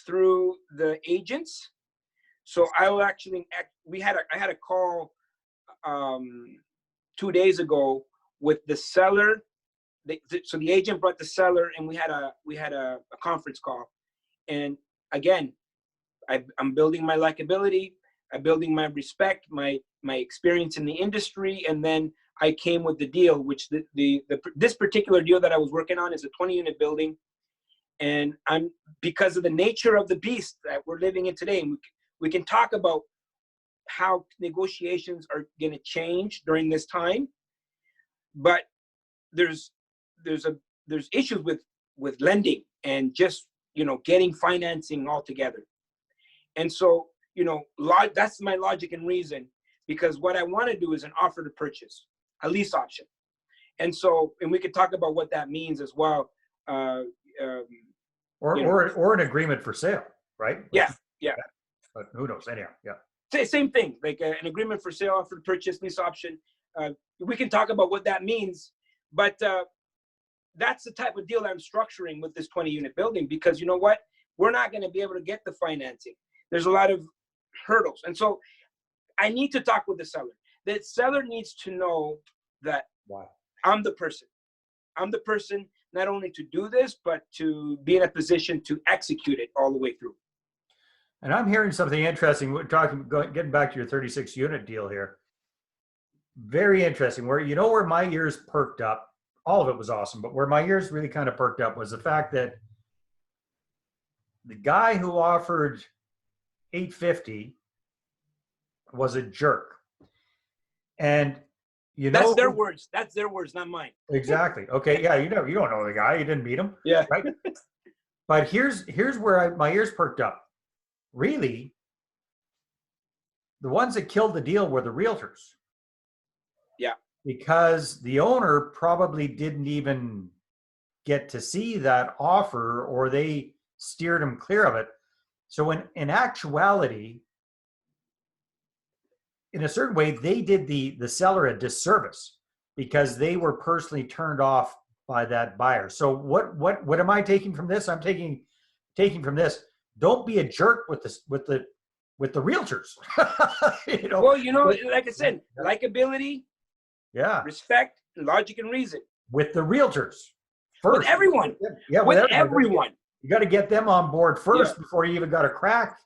through the agents. So I will actually, I had a call 2 days ago with the seller. So the agent brought the seller, and we had a conference call. And again, I'm building my likability, I'm building my respect, my experience in the industry, and then I came with the deal, which this particular deal that I was working on is a 20-unit building, and because of the nature of the beast that we're living in today, and we can talk about how negotiations are going to change during this time, but there's issues with lending and just getting financing altogether. And so, that's my logic and reason, because what I want to do is an offer to purchase, a lease option. And so, and we could talk about what that means as well. Or an agreement for sale, right? Yeah. but who knows? Anyhow, yeah. Same thing, like an agreement for sale, for purchase, lease option. We can talk about what that means, but that's the type of deal I'm structuring with this 20-unit building, because you know what? We're not going to be able to get the financing. There's a lot of hurdles. And so I need to talk with the seller. The seller needs to know that I'm the person. I'm the person not only to do this, but to be in a position to execute it all the way through. And I'm hearing something interesting. We're getting back to your 36-unit deal here. Very interesting. Where my ears perked up, all of it was awesome, but where my ears really kind of perked up was the fact that the guy who offered $850 was a jerk. And that's their words. That's their words, not mine. Exactly. Okay. Yeah. You don't know the guy. You didn't meet him. Yeah. Right. But here's where my ears perked up. Really, the ones that killed the deal were the realtors. Yeah. Because the owner probably didn't even get to see that offer, or they steered him clear of it. So in actuality, in a certain way, they did the seller a disservice because they were personally turned off by that buyer. So what am I taking from this? I'm taking from this. Don't be a jerk with the realtors. Well, like I said, likability, respect, logic, and reason. With the realtors first. With everyone. Yeah, with everyone. You got to get them on board first before you even got a crack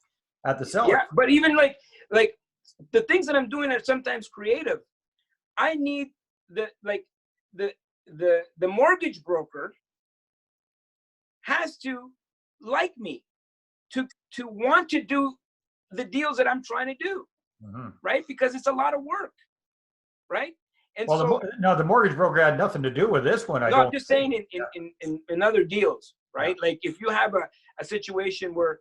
at the seller. Yeah, but even like the things that I'm doing are sometimes creative. I need the mortgage broker has to like me to want to do the deals that I'm trying to do, right? Because it's a lot of work, right? And the mortgage broker had nothing to do with this one. I'm just saying in other deals, right? Like if you have a situation where,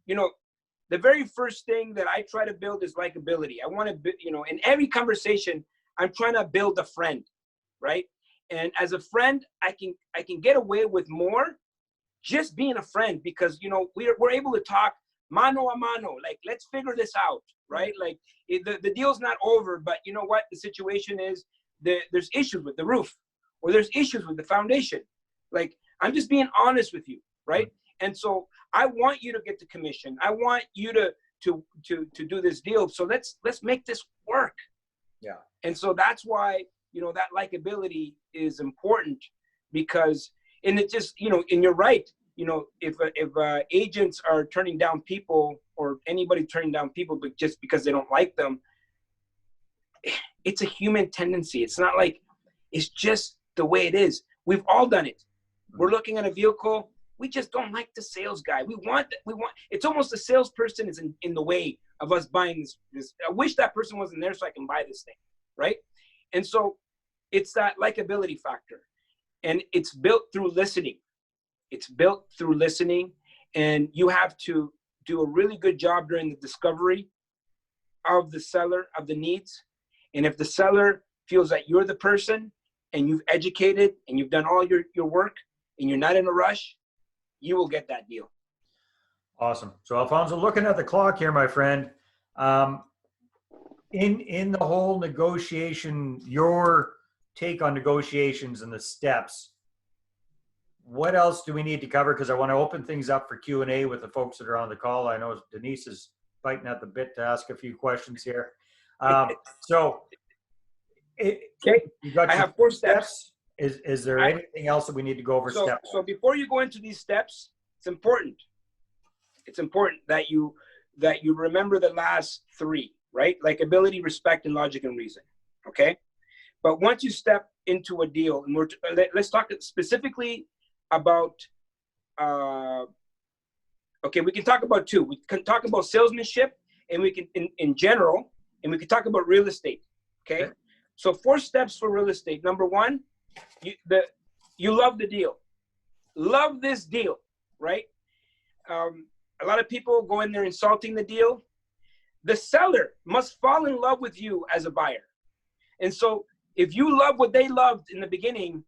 the very first thing that I try to build is likability. I want to, in every conversation, I'm trying to build a friend, right? And as a friend, I can get away with more just being a friend, because we're able to talk mano a mano, like let's figure this out, right? Like the deal's not over, but you know what? The situation is there's issues with the roof, or there's issues with the foundation. Like I'm just being honest with you, right? And so I want you to get the commission. I want you to do this deal. So let's make this work. Yeah. And so that's why that likability is important, because and it just and you're right. If agents are turning down people, or anybody turning down people, but just because they don't like them, it's a human tendency. It's not like, it's just the way it is. We've all done it. We're looking at a vehicle. We just don't like the sales guy. We want, it's almost the salesperson is in the way of us buying this. I wish that person wasn't there so I can buy this thing, right? And so it's that likability factor. And it's built through listening. It's built through listening. And you have to do a really good job during the discovery of the seller, of the needs. And if the seller feels that you're the person and you've educated and you've done all your work and you're not in a rush, you will get that deal. Awesome. So Alfonso, looking at the clock here, my friend, in the whole negotiation, your take on negotiations and the steps, what else do we need to cover? Because I want to open things up for Q&A with the folks that are on the call. I know Denise is biting at the bit to ask a few questions here. So you got I have 4 steps. Is there anything else that we need to go over? So before you go into these steps, it's important. It's important that you remember the last 3, right? Likability, respect, and logic and reason. Okay. But once you step into a deal, and let's talk specifically about, we can talk about 2. We can talk about salesmanship, and we can, in general, and we can talk about real estate. Okay. So 4 steps for real estate. Number 1, you love the deal. Love this deal, right? A lot of people go in there insulting the deal. The seller must fall in love with you as a buyer. And so if you love what they loved in the beginning,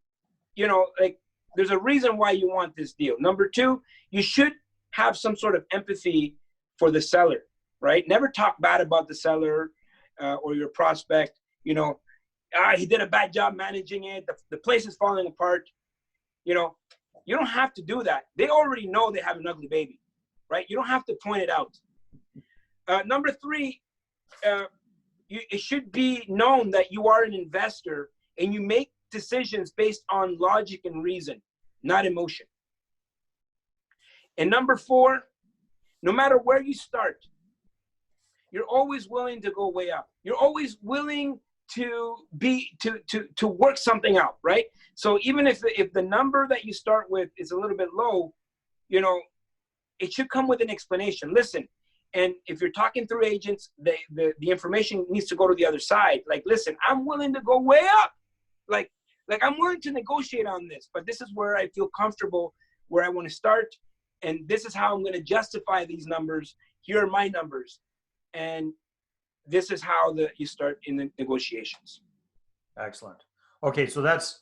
there's a reason why you want this deal. Number 2, you should have some sort of empathy for the seller, right? Never talk bad about the seller or your prospect. You know, he did a bad job managing it. The place is falling apart. You know, you don't have to do that. They already know they have an ugly baby, right? You don't have to point it out. Number three, it should be known that you are an investor and you make decisions based on logic and reason, not emotion. And number four, no matter where you start, you're always willing to go way up. You're always willing to work something out, right? So even if the number that you start with is a little bit low, you know, it should come with an explanation. Listen, and if you're talking through agents, the information needs to go to the other side. Like, listen, I'm willing to go way up. Like I'm willing to negotiate on this, but this is where I feel comfortable, where I want to start. And this is how I'm going to justify these numbers. Here are my numbers. And this is how you start in the negotiations. Excellent. Okay, so that's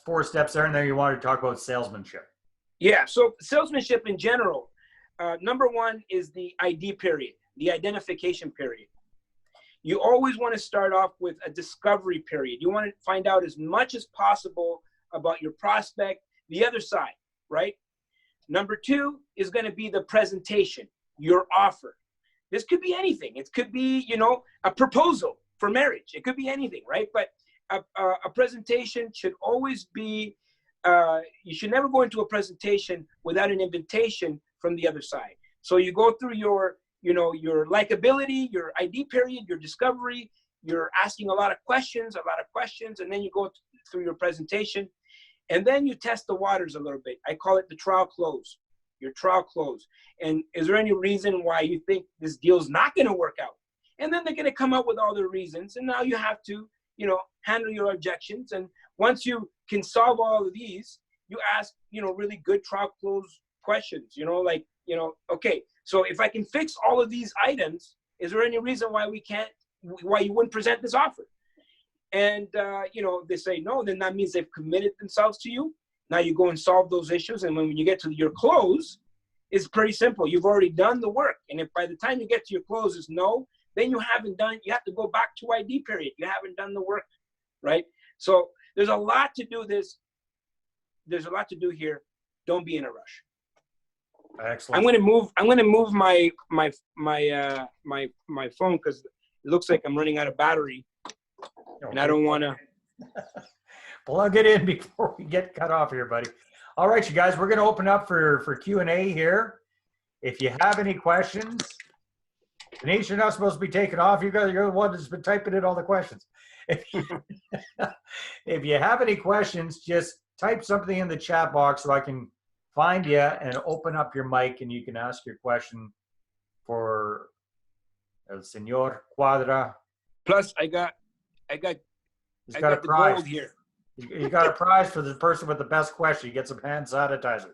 4 steps there, and then you wanted to talk about salesmanship. Yeah, so salesmanship in general, number one is the ID period, the identification period. You always want to start off with a discovery period. You want to find out as much as possible about your prospect, the other side, right? Number two is going to be the presentation, your offer. This could be anything. It could be, you know, a proposal for marriage. It could be anything, right? But a presentation should always be, you should never go into a presentation without an invitation from the other side. So you go through your likability, your ID period, your discovery, you're asking a lot of questions, and then you go through your presentation. And then you test the waters a little bit. I call it the trial close, your trial close. And is there any reason why you think this deal's not going to work out? And then they're going to come up with all the reasons. And now you have to, you know, handle your objections. And once you can solve all of these, you ask, you know, really good trial close questions, you know, like, you know, okay, so if I can fix all of these items, is there any reason why you wouldn't present this offer? And, you know, they say no, then that means they've committed themselves to you. Now you go and solve those issues. And when you get to your close, it's pretty simple. You've already done the work. And if by the time you get to your close is no, then you have to go back to ID period. You haven't done the work, right? So there's a lot to do this. There's a lot to do here. Don't be in a rush. Excellent. I'm going to move my phone because it looks like I'm running out of battery. Okay. And I don't want to plug it in before we get cut off here, buddy. All right, you guys, we're going to open up for Q&A here. If you have any questions, Denise, you're not supposed to be taking off. You're the one that's been typing in all the questions. If you have any questions, just type something in the chat box so I can find you and open up your mic and you can ask your question for El Señor Cuadra. Plus, I got a prize gold here. You got a prize for the person with the best question. You get some hand sanitizer.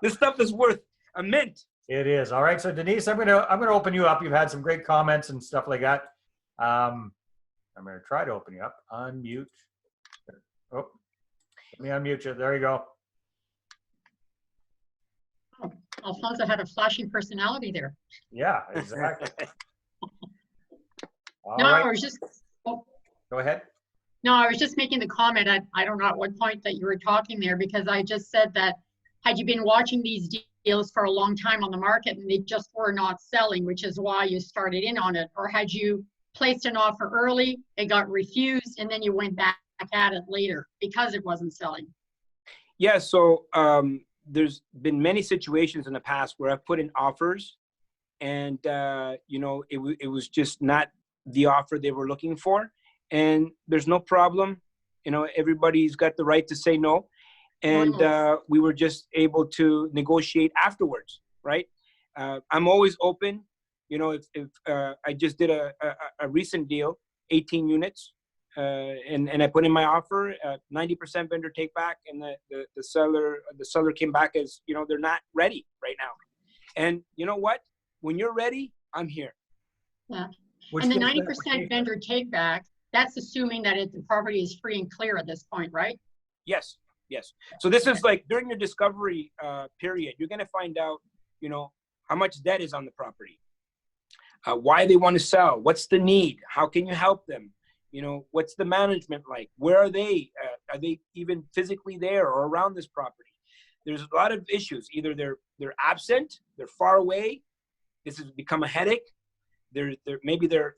This stuff is worth a mint. It is. All right. So Denise, I'm gonna open you up. You've had some great comments and stuff like that. I'm gonna try to open you up. Unmute. Oh, let me unmute you. There you go. Oh, Alfonso had a flashing personality there. Yeah, exactly. No, right. I was just. Oh. Go ahead. No, I was just making the comment. I don't know at what point that you were talking there, because I just said that had you been watching these deals for a long time on the market and they just were not selling, which is why you started in on it, or had you placed an offer early, it got refused, and then you went back at it later because it wasn't selling? Yeah, so there's been many situations in the past where I've put in offers and, you know, it was just not the offer they were looking for. And there's no problem. You know, everybody's got the right to say no. And we were just able to negotiate afterwards, right? I'm always open. You know, if I just did a recent deal, 18 units, and I put in my offer, 90% vendor take back, and the seller came back as, you know, they're not ready right now. And you know what? When you're ready, I'm here. Yeah. And the 90% vendor take back, that's assuming that the property is free and clear at this point, right? Yes. So this is like during your discovery period, you're going to find out, you know, how much debt is on the property, why they want to sell, what's the need, how can you help them, you know, what's the management like, where are they even physically there or around this property. There's a lot of issues. Either they're absent, they're far away, this has become a headache. Maybe they're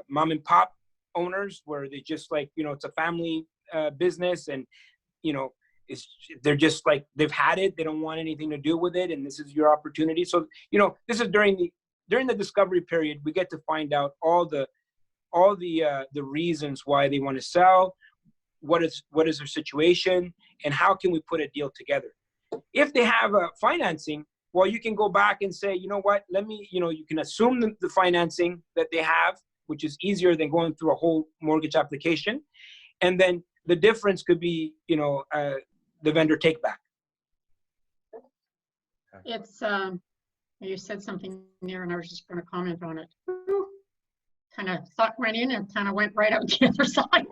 mom and pop owners where they just like, you know, it's a family business, and you know, they're just like, they've had it, they don't want anything to do with it, and this is your opportunity. So, you know, this is during the discovery period, we get to find out all the reasons why they want to sell, what is their situation, and how can we put a deal together. If they have a financing, well, you can go back and say, you know what, you can assume the financing that they have, which is easier than going through a whole mortgage application. And then the difference could be, you know, the vendor take back. It's, you said something there and I was just going to comment on it. Kind of thought went in and kind of went right out the other side.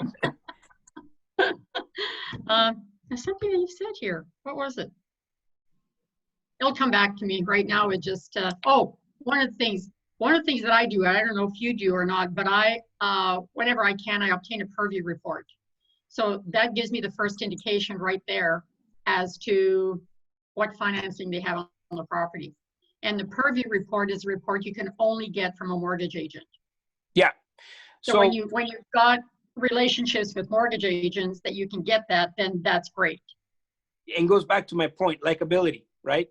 There's something that you said here. What was it? It'll come back to me right now. It just, one of the things that I do, I don't know if you do or not, but whenever I can, I obtain a purview report. So that gives me the first indication right there as to what financing they have on the property. And the purview report is a report you can only get from a mortgage agent. Yeah. So when you've got relationships with mortgage agents that you can get that, then that's great. And goes back to my point, likability, right?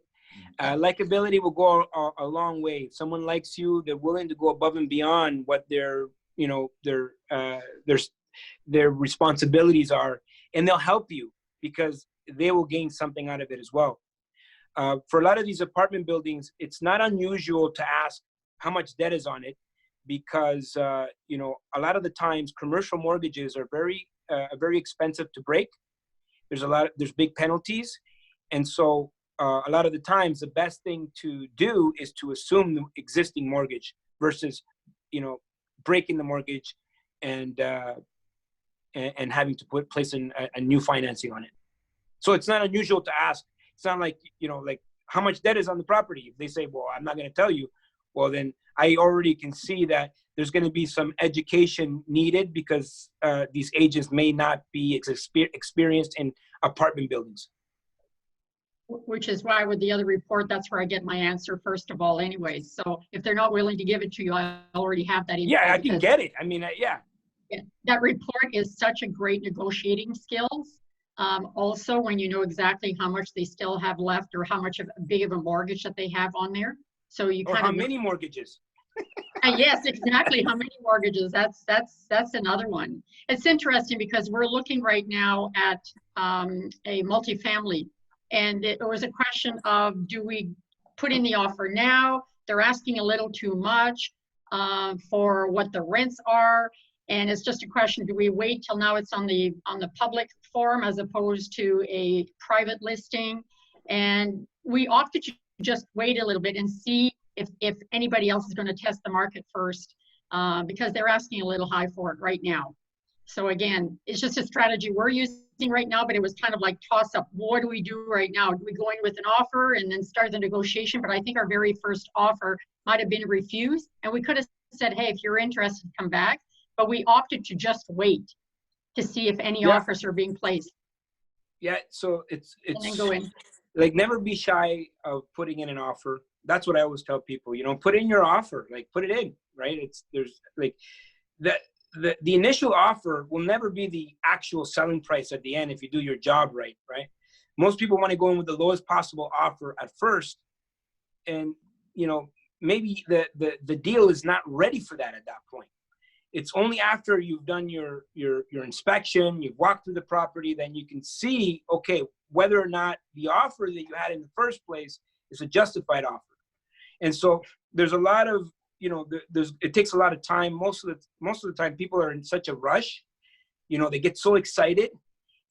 Likability will go a long way. If someone likes you, they're willing to go above and beyond what their responsibilities are, and they'll help you because they will gain something out of it as well. For a lot of these apartment buildings, it's not unusual to ask how much debt is on it, because you know, a lot of the times commercial mortgages are very expensive to break. There's big penalties, and so a lot of the times the best thing to do is to assume the existing mortgage versus, you know, breaking the mortgage and having to place a new financing on it. So it's not unusual to ask. It's not like, you know, like how much debt is on the property. If they say, well, I'm not going to tell you, well, then I already can see that there's going to be some education needed because these agents may not be experienced in apartment buildings. Which is why with the other report, that's where I get my answer first of all anyway. So if they're not willing to give it to you, I already have that info. Yeah, I can get it. I mean, yeah. That report is such a great negotiating skills. Also, when you know exactly how much they still have left or how much big of a mortgage that they have on there. So you kind of how many mortgages? Yes, exactly. How many mortgages? That's another one. It's interesting because we're looking right now at a multifamily. And it was a question of, do we put in the offer now? They're asking a little too much for what the rents are. And it's just a question, do we wait till now it's on the public forum as opposed to a private listing? And we opted to just wait a little bit and see if anybody else is going to test the market first, because they're asking a little high for it right now. So again, it's just a strategy we're using right now, but it was kind of like toss up. What do we do right now? Do we go in with an offer and then start the negotiation? But I think our very first offer might have been refused. And we could have said, hey, if you're interested, come back. But we opted to just wait to see if any offers are being placed. Yeah, so it's and then go in. Like, never be shy of putting in an offer. That's what I always tell people, you know, put in your offer, like put it in, right? There's like the initial offer will never be the actual selling price at the end if you do your job right? Most people want to go in with the lowest possible offer at first, and you know, maybe the deal is not ready for that at that point. It's only after you've done your inspection, you've walked through the property, then you can see, okay, whether or not the offer that you had in the first place is a justified offer. And so there's a lot of, you know, it takes a lot of time. Most of the time people are in such a rush, you know, they get so excited.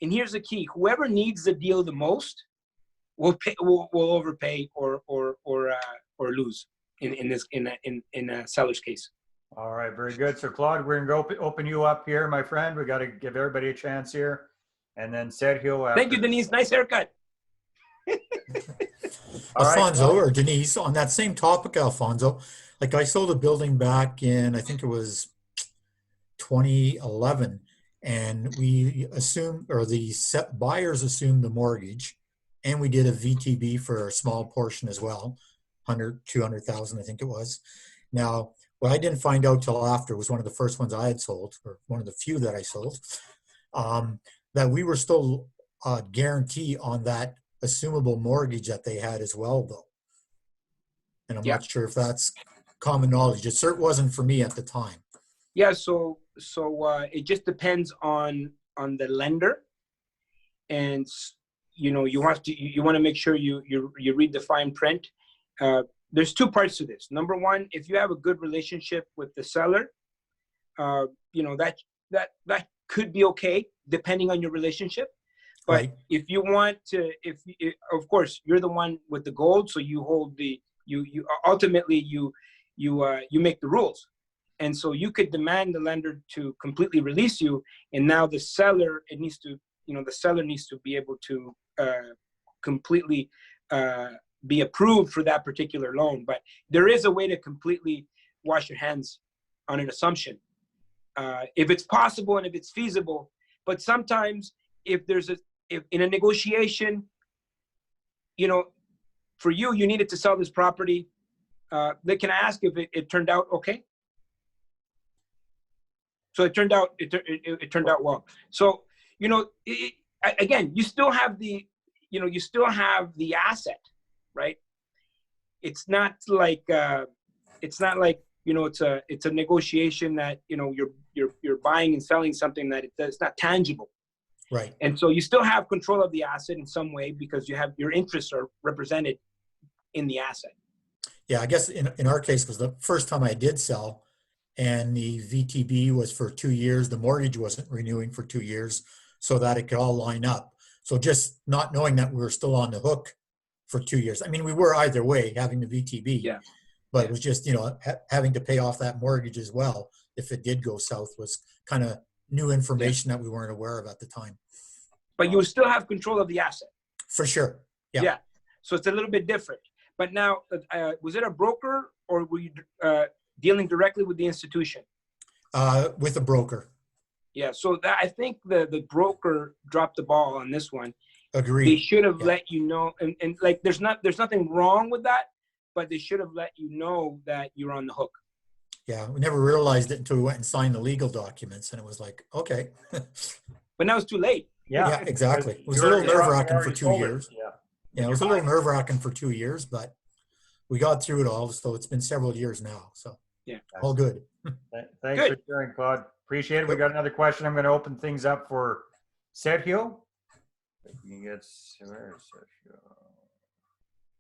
And here's the key: whoever needs the deal the most will overpay or lose in a seller's case. All right, very good. So Claude, we're going to open you up here, my friend. We got to give everybody a chance here. And then Sergio. Thank you, Denise. Nice haircut. All right, Alfonso or Denise, on that same topic, Alfonso, like I sold a building back in, I think it was 2011, and we assumed, or the buyers assumed the mortgage, and we did a VTB for a small portion as well, 100, 200,000, I think it was. Now, what I didn't find out till after was one of the first ones I had sold, or one of the few that I sold, that we were still guarantee on that assumable mortgage that they had as well, though. And I'm not sure if that's common knowledge. It certainly wasn't for me at the time. Yeah, so it just depends on the lender, and you know you want to make sure you read the fine print. There's two parts to this. Number one, if you have a good relationship with the seller, you know that could be okay depending on your relationship. But Right. if you want to, of course you're the one with the gold, so you hold the you ultimately you make the rules. And so you could demand the lender to completely release you, and now the seller, the seller needs to be able to completely be approved for that particular loan. But there is a way to completely wash your hands on an assumption, if it's possible and if it's feasible. But sometimes, if in a negotiation, for you needed to sell this property. Can I ask if it turned out okay? So it turned out well. So again, you still have the asset, right? It's not like it's a negotiation that you're buying and selling something that it's not tangible. Right. And so you still have control of the asset in some way because your interests are represented in the asset. Yeah, I guess in our case was the first time I did sell, and the VTB was for 2 years. The mortgage wasn't renewing for 2 years, so that it could all line up. So just not knowing that we were still on the hook for 2 years. I mean, we were either way having the VTB, but it was just having to pay off that mortgage as well if it did go south was kind of new information that we weren't aware of at the time. But you still have control of the asset. For sure. Yeah. So it's a little bit different. But now, was it a broker or were you dealing directly with the institution? With a broker. Yeah. So I think the broker dropped the ball on this one. Agreed. They should have let you know, and like there's nothing wrong with that, but they should have let you know that you're on the hook. Yeah, we never realized it until we went and signed the legal documents, and it was like, okay. But now it's too late. Yeah, exactly. It was a little nerve-wracking for 2 years. Yeah, it was a little nerve-wracking for 2 years, but we got through it all. So it's been several years now. So all good. Thanks for sharing, Claude. Appreciate it. We got another question. I'm going to open things up for Sergio. Where's Sergio?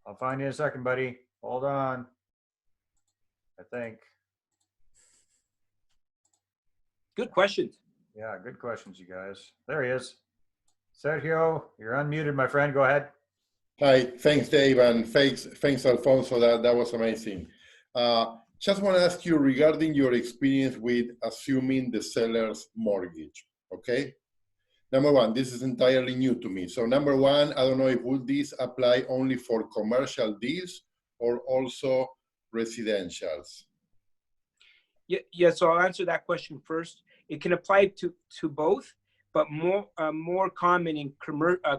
I'll find you in a second, buddy. Hold on. I think. Good questions. Yeah, good questions, you guys. There he is. Sergio, you're unmuted, my friend. Go ahead. Hi, thanks, Dave, and thanks, Alfonso. That was amazing. Just want to ask you regarding your experience with assuming the seller's mortgage, okay? Number one, this is entirely new to me. So number one, I don't know if would this apply only for commercial deals or also residentials? Yeah, so I'll answer that question first. It can apply to both, but more common in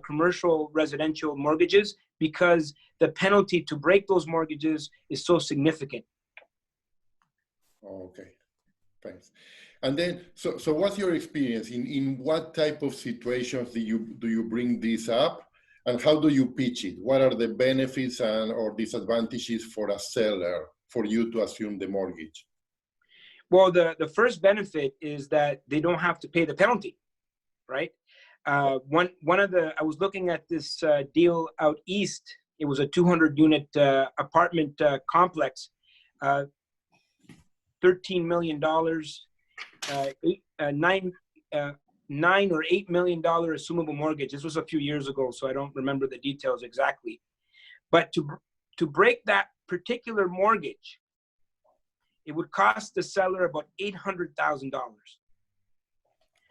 commercial residential mortgages because the penalty to break those mortgages is so significant. Okay, thanks. And then, so what's your experience in what type of situations do you bring this up, and how do you pitch it? What are the benefits or disadvantages for a seller for you to assume the mortgage? Well, the first benefit is that they don't have to pay the penalty, right? I was looking at this deal out east. It was a 200-unit apartment complex, $13 million, $9 or $8 million assumable mortgage. This was a few years ago, so I don't remember the details exactly. But to break that particular mortgage, it would cost the seller about $800,000.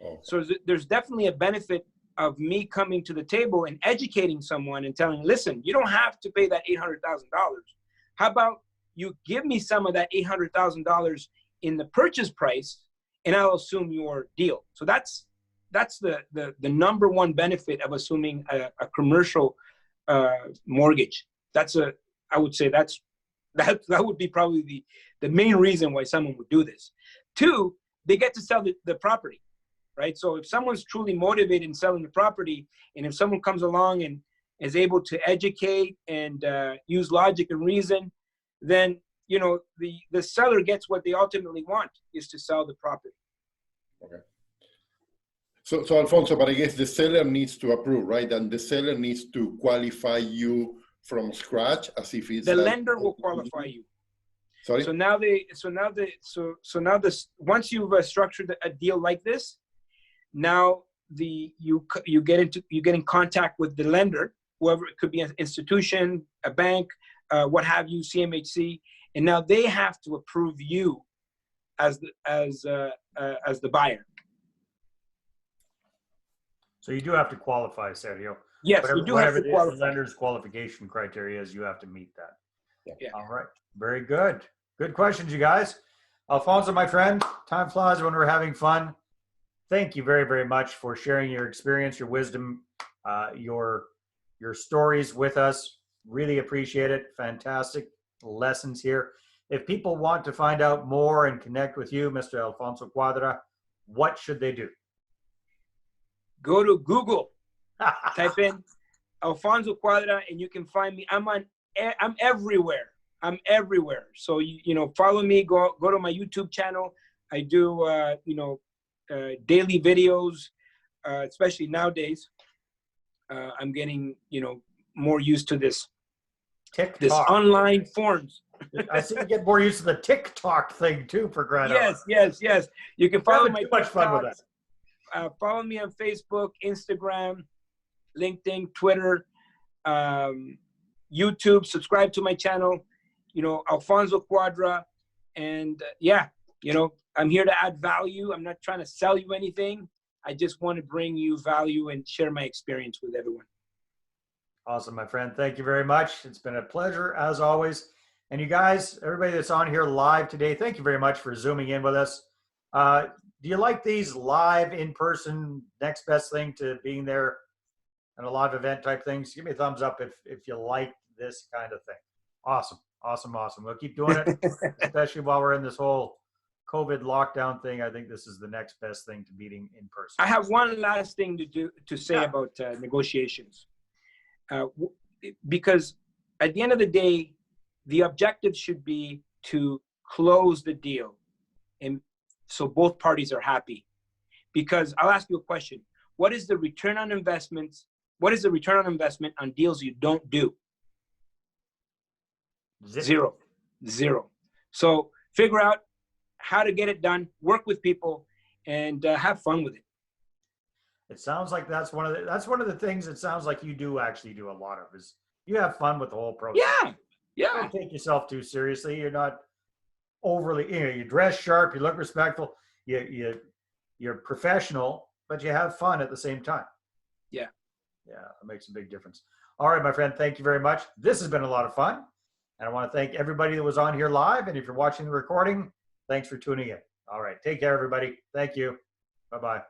Okay. So there's definitely a benefit of me coming to the table and educating someone and telling, listen, you don't have to pay that $800,000. How about you give me some of that $800,000 in the purchase price, and I'll assume your deal. So that's the number one benefit of assuming a commercial mortgage. I would say that would be probably the main reason why someone would do this. Two, they get to sell the property, right? So if someone's truly motivated in selling the property, and if someone comes along and is able to educate and use logic and reason, then the seller gets what they ultimately want, is to sell the property. Okay. So Alfonso, but I guess the seller needs to approve, right? And the seller needs to qualify you from scratch, as if it's the lender will qualify you. Sorry. Once you've structured a deal like this, now you get in contact with the lender, whoever it could be, an institution, a bank, what have you, CMHC, and now they have to approve you as the buyer. So you do have to qualify, Sergio. Yes, you do have to qualify. Whatever the lender's qualification criteria is, you have to meet that. Yeah. All right. Very good. Good questions, you guys. Alfonso, my friend, time flies when we're having fun. Thank you very, very much for sharing your experience, your wisdom, your stories with us. Really appreciate it. Fantastic lessons here. If people want to find out more and connect with you, Mr. Alfonso Cuadra, what should they do? Go to Google, type in Alfonso Cuadra, and you can find me. I'm everywhere. I'm everywhere. So follow me. Go to my YouTube channel. I do daily videos, especially nowadays. I'm getting more used to this online forms. I see you get more used to the TikTok thing too, for crying out loud. Yes. You can follow my too much fun with that. Follow me on Facebook, Instagram, LinkedIn, Twitter, YouTube. Subscribe to my channel, Alfonso Cuadra. And I'm here to add value. I'm not trying to sell you anything. I just want to bring you value and share my experience with everyone. Awesome, my friend. Thank you very much. It's been a pleasure as always. And you guys, everybody that's on here live today, thank you very much for zooming in with us. Do you like these live, in-person, next best thing to being there at a live event type things? Give me a thumbs up if you like this kind of thing. Awesome. We'll keep doing it, especially while we're in this whole COVID lockdown thing. I think this is the next best thing to meeting in person. I have one last thing to say about negotiations. Because at the end of the day, the objective should be to close the deal, and so both parties are happy. Because I'll ask you a question: what is the return on investments? What is the return on investment on deals you don't do? Zero. So figure out how to get it done, work with people, and have fun with it. It sounds like that's one of the things it sounds like you do actually do a lot of, is you have fun with the whole process. Yeah. You don't take yourself too seriously. You're not overly, you dress sharp, you look respectful, you're professional, but you have fun at the same time. Yeah, it makes a big difference. All right, my friend, thank you very much. This has been a lot of fun, and I want to thank everybody that was on here live, and if you're watching the recording, thanks for tuning in. All right, take care, everybody. Thank you. Bye-bye.